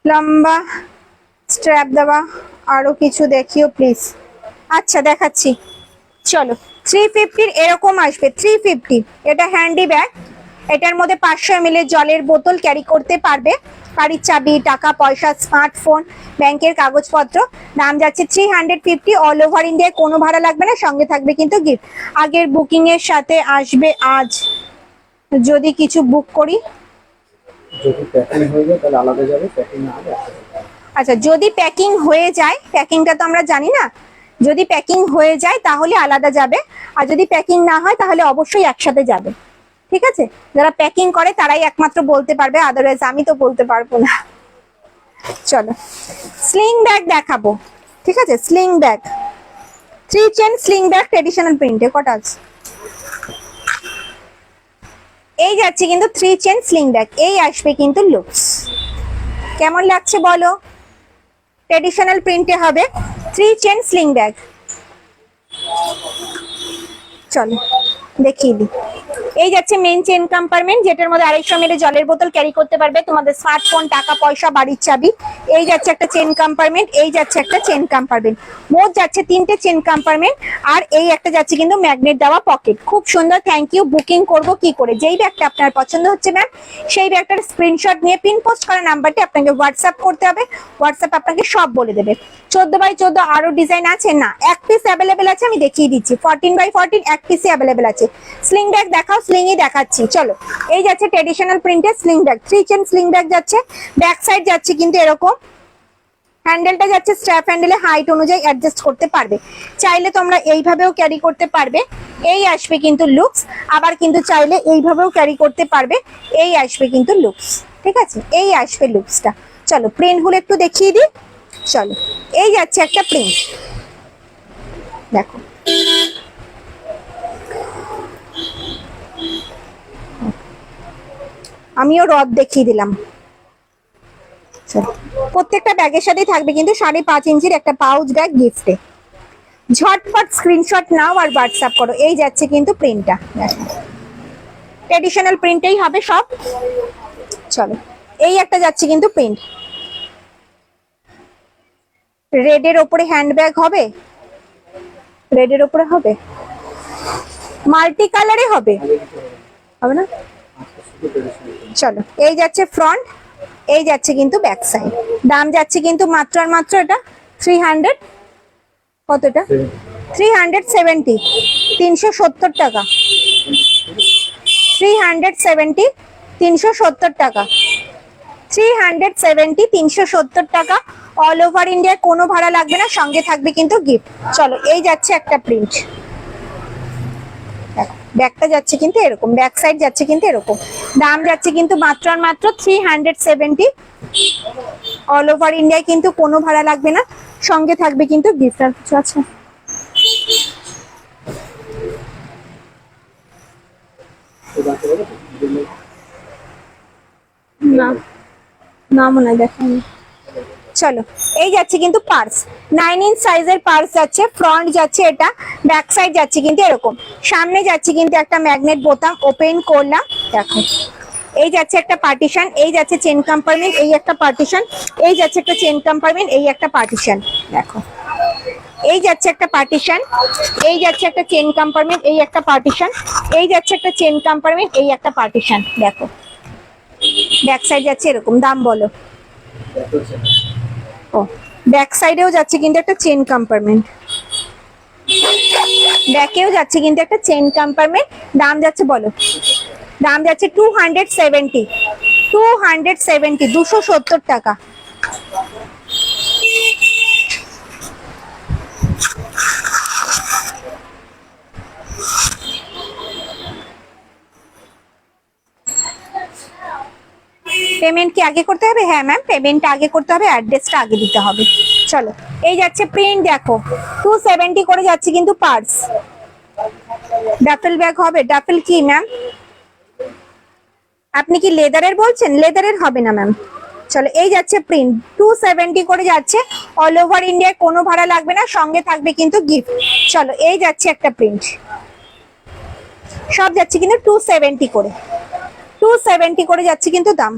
লম্বা স্ট্র্যাপ দেওয়া আরো কিছু দেখিও প্লিজ। আচ্ছা, দেখাচ্ছি। চলো, 350 এরকম আসবে, 350। এটা হ্যান্ডি ব্যাগ। এটার মধ্যে 500 ml জলের বোতল ক্যারি করতে পারবে, গাড়ির চাবি, টাকা পয়সা, স্মার্টফোন, ব্যাংকের কাগজপত্র। দাম যাচ্ছে 350। অল ওভার ইন্ডিয়ায় কোনো ভাড়া লাগবে না, সঙ্গে থাকবে কিন্তু গিফট। আগের বুকিং এর সাথে আসবে আজ। যদি কিছু বুক করি, যদি প্যাকিং হয়ে যায় তাহলে আলাদা যাবে, প্যাকিং না হলে আচ্ছা যদি প্যাকিং হয়ে যায়, প্যাকিংটা তো আমরা জানি না, যদি প্যাকিং হয়ে যায় তাহলে আলাদা যাবে, আর যদি প্যাকিং না হয় তাহলে অবশ্যই একসাথে যাবে। ঠিক আছে, যারা প্যাকিং করে তারাই একমাত্র বলতে পারবে, আদারওয়াইজ আমি তো বলতে পারবো না। চলো, স্লিং ব্যাগ দেখাবো। ঠিক আছে, sling bag, 3 chain sling bag traditional প্রিন্টে। কটা আছে? এই যাচ্ছে কিন্তু 3 চেন স্লিং ব্যাগ। এই আসবে কিন্তু লুকস। কেমন লাগছে বলো? ট্রেডিশনাল প্রিন্টে হবে, 3 চেন স্লিং ব্যাগ। চলো দেখিয়ে দিই। এই যাচ্ছে মেন চেন কম্পার্টমেন্ট, যেটার মধ্যে 250 ml জলের বোতল ক্যারি করতে পারবে, তোমাদের স্মার্টফোন, টাকা পয়সা, বাড়ির চাবি। এই যাচ্ছে একটা চেন কম্পার্টমেন্ট, এই যাচ্ছে একটা চেন কম্পার্টমেন্ট। মোট যাচ্ছে 3টে চেন কম্পার্টমেন্ট, আর এই একটা যাচ্ছে কিন্তু ম্যাগনেট দেওয়া পকেট। খুব সুন্দর। Thank you. বুকিং করব কি করে? যেই ব্যাগটা আপনার পছন্দ হচ্ছে ম্যাম, সেই ব্যাগটার স্ক্রিনশট নিয়ে পিন পোস্ট করা নাম্বারটি আপনাকে হোয়াটসঅ্যাপ করতে হবে। হোয়াটসঅ্যাপ আপনাকে সব বলে দেবে। 14x14 আরো ডিজাইন আছে না, এক পিস অ্যাভেলেবেল আছে, আমি দেখিয়ে দিচ্ছি। 14x14 এক পিসই অ্যাভেলেবেল আছে। স্লিং ব্যাগ দেখাও, স্লিংই দেখাচ্ছি। চলো, এই যাচ্ছে ট্রেডিশনাল প্রিন্টের sling bag, 3 chain sling bag যাচ্ছে। ব্যাক সাইড যাচ্ছে কিন্তু এরকম, হ্যান্ডেলটা যাচ্ছে স্ট্র্যাপ হ্যান্ডেলে, হাইট অনুযায়ী অ্যাডজাস্ট করতে পারবে। চাইলে তোমরা এইভাবেও ক্যারি করতে পারবে, এই আসবে কিন্তু লুকস। আবার কিন্তু চাইলে এইভাবেও ক্যারি করতে পারবে, এই আসবে কিন্তু লুকস। ঠিক আছে, এই আসবে লুকসটা। চলো, প্রিন্ট গুলো একটু দেখিয়ে দিই। চলো, এই যাচ্ছে একটা প্রিন্ট, দেখো আমিও রদ দেখিয়ে দিলাম। চলো, প্রত্যেকটা ব্যাগের সাথেই থাকবে কিন্তু 5.5 ইঞ্চির একটা পাউচ ব্যাগ গিফটে। ঝটপট স্ক্রিনশট নাও আর হোয়াটসঅ্যাপ করো। এই যাচ্ছে কিন্তু প্রিন্টটা, ট্রেডিশনাল প্রিন্টেই হবে সব। চলো, এই একটা যাচ্ছে কিন্তু প্রিন্ট, রেডের ওপরে হ্যান্ডব্যাগ হবে, রেডের ওপরে হবে, মাল্টি কালারে হবে, হবে না? চলো, এই যাচ্ছে ফ্রন্ট, এই যাচ্ছে কিন্তু ব্যাক সাইড। দাম যাচ্ছে কিন্তু মাত্র আর মাত্র এটা 300, কতটা 370, 370 টাকা, 370, 370 টাকা, 370, 370 টাকা। অল ওভার ইন্ডিয়ায় কোনো ভাড়া লাগবে না, সঙ্গে থাকবে কিন্তু গিফট। চলো, এই যাচ্ছে একটা প্রিন্ট, ব্যাকটা যাচ্ছে কিন্তু এরকম, ব্যাক সাইড যাচ্ছে কিন্তু এরকম। দাম যাচ্ছে কিন্তু মাত্র আর মাত্র 370। অল ওভার ইন্ডিয়ায় কিন্তু কোনো ভাড়া লাগবে না, সঙ্গে থাকবে কিন্তু গিফট। আর কিছু আছে? না না, মনে হয় দেখানি। চলো, এই যাচ্ছে কিন্তু পার্স, 9 ইঞ্চ সাইজের পার্স যাচ্ছে। ফ্রন্ট যাচ্ছে এটা, ব্যাক সাইড যাচ্ছে কিন্তু এরকম। সামনে যাচ্ছে কিন্তু একটা ম্যাগনেট বোতাম, ওপেন করলাম, দেখো এই যাচ্ছে একটা পার্টিশন, এই যাচ্ছে চেন কম্পার্টমেন্ট, এই একটা পার্টিশন, এই যাচ্ছে একটা চেন কম্পার্টমেন্ট, এই একটা পার্টিশন, দেখো এই যাচ্ছে একটা পার্টিশন, এই যাচ্ছে একটা চেন কম্পার্টমেন্ট, এই একটা পার্টিশন, এই যাচ্ছে একটা চেন কম্পার্টমেন্ট, এই একটা পার্টিশন, দেখো ব্যাক সাইড যাচ্ছে এরকম। দাম বলো? ও, ব্যাক সাইডেও যাচ্ছে কিন্তু একটা চেন কম্পার্টমেন্ট, ব্যাকেও যাচ্ছে কিন্তু একটা চেন কম্পার্টমেন্ট। দাম যাচ্ছে বলো? দাম যাচ্ছে 270, 270, 270 টাকা। পেমেন্ট কি আগে করতে হবে? হ্যাঁ ম্যাম, পেমেন্টটা আগে করতে হবে, অ্যাড্রেসটা আগে দিতে হবে। চলো, এই যাচ্ছে প্রিন্ট, দেখো 270 করে যাচ্ছে কিন্তু পার্স। ডাফেল ব্যাগ হবে? ডাফেল কি ম্যাম, আপনি কি লেদারের বলছেন? লেদারের হবে না ম্যাম। চলো, এই যাচ্ছে প্রিন্ট, 270 করে যাচ্ছে। অল ওভার ইন্ডিয়ায় কোনো ভাড়া লাগবে না, সঙ্গে থাকবে কিন্তু গিফট। চলো, এই যাচ্ছে একটা প্রিন্ট, সব যাচ্ছে কিন্তু 270 করে, 270 করে যাচ্ছে কিন্তু দাম।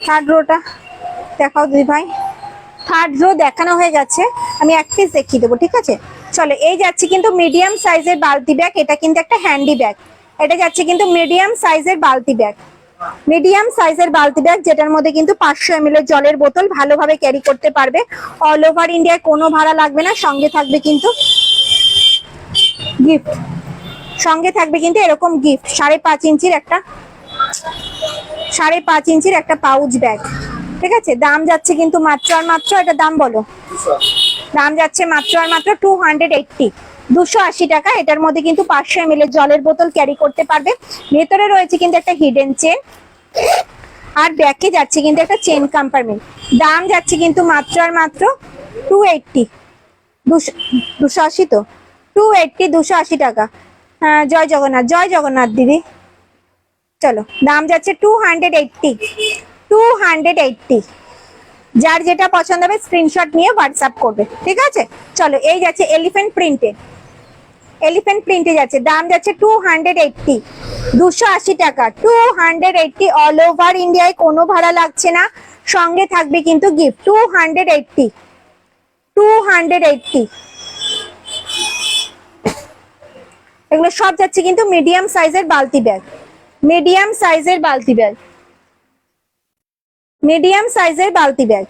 থার্ড রোটা দেখাও দিদি ভাই। থার্ড রো দেখানো হয়ে গেছে, আমি এক পিস দেখিয়ে দেবো, ঠিক আছে? চলো, এই যাচ্ছে কিন্তু মিডিয়াম সাইজের বালতি ব্যাগ, এটা কিন্তু একটা হ্যান্ডি ব্যাগ। এটা যাচ্ছে কিন্তু মিডিয়াম সাইজের বালতি ব্যাগ, মিডিয়াম সাইজের বালতি ব্যাগ, যেটার মধ্যে কিন্তু 500 ml এর জলের বোতল ভালোভাবে ক্যারি করতে পারবে। অল ওভার ইন্ডিয়ায় কোনো ভাড়া লাগবে না, সঙ্গে থাকবে কিন্তু গিফট, সঙ্গে থাকবে কিন্তু এরকম গিফট। 5.5 ইঞ্চির একটা, 5.5 ইঞ্চির একটা পাউচ ব্যাগ, ঠিক আছে? দাম যাচ্ছে কিন্তু মাত্র আর মাত্র, এটা দাম বলো? দাম যাচ্ছে মাত্র আর মাত্র 280, 280 টাকা। এটার মধ্যে কিন্তু 500 ml এর জলের বোতল ক্যারি করতে পারবে। ভেতরে রয়েছে কিন্তু একটা হিডেন চেন, আর ব্যাকে যাচ্ছে কিন্তু একটা চেন কম্পার্টমেন্ট। দাম যাচ্ছে কিন্তু মাত্র আর মাত্র 280, 280 তো 280, 280 টাকা। হ্যাঁ, জয় জগন্নাথ, জয় জগন্নাথ দিদি। চলো, দাম যাচ্ছে 280, 280। যার যেটা পছন্দ হবে স্ক্রিনশট নিয়ে হোয়াটসঅ্যাপ করবে, ঠিক আছে? চলো, এই যাচ্ছে এলিফ্যান্ট প্রিন্টে, এলিফ্যান্ট প্রিন্টে যাচ্ছে, দাম যাচ্ছে 280, 280 টাকা, 280। অল ওভার ইন্ডিয়ায় কোনো ভাড়া লাগছে না, সঙ্গে থাকবে কিন্তু গিফট। 280, 280। এগুলো সব যাচ্ছে কিন্তু মিডিয়াম সাইজের বালতি ব্যাগ, মিডিয়াম সাইজের বালতি ব্যাগ, মিডিয়াম সাইজের বালতি ব্যাগ।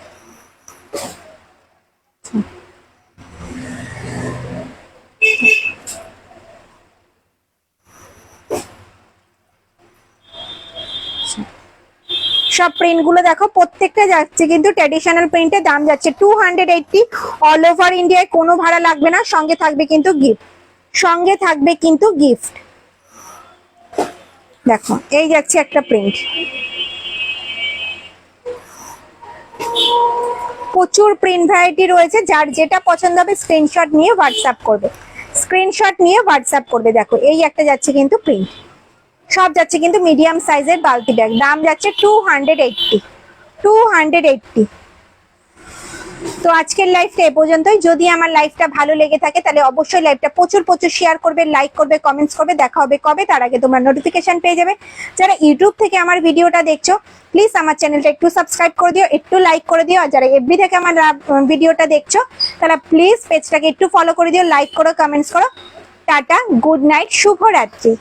সব প্রিন্ট গুলো দেখো, প্রত্যেকটা যাচ্ছে কিন্তু ট্র্যাডিশনাল প্রিন্টের, দাম যাচ্ছে 280। অল ওভার ইন্ডিয়ায় কোনো ভাড়া লাগবে না, সঙ্গে থাকবে কিন্তু গিফট, সঙ্গে থাকবে কিন্তু গিফট। দেখো এই যাচ্ছে একটা প্রিন্ট, প্রচুর প্রিন্ট ভ্যারাইটি রয়েছে, যার যেটা পছন্দ হবে স্ক্রিনশট নিয়ে হোয়াটসঅ্যাপ করবে, স্ক্রিনশট নিয়ে হোয়াটসঅ্যাপ করবে। দেখো এই একটা যাচ্ছে কিন্তু প্রিন্ট, সব যাচ্ছে কিন্তু মিডিয়াম সাইজের বালতি ব্যাগ, দাম যাচ্ছে 280। তো আজকের লাইফটা এ পর্যন্তই। যদি আমার লাইফটা ভালো লেগে থাকে তাহলে অবশ্যই লাইফটা প্রচুর প্রচুর শেয়ার করবে, লাইক করবে, কমেন্টস করবে। দেখা হবে কবে, তার আগে তোমরা নোটিফিকেশন পেয়ে যাবে। যারা ইউটিউব থেকে আমার ভিডিওটা দেখছো প্লিজ আমার চ্যানেলটা একটু সাবস্ক্রাইব করে দিও, একটু লাইক করে দিও। আর যারা এফবি থেকে আমার ভিডিওটা দেখছো তারা প্লিজ পেজটাকে একটু ফলো করে দিও, লাইক করো, কমেন্টস করো। টাটা, গুড নাইট, শুভরাত্রি।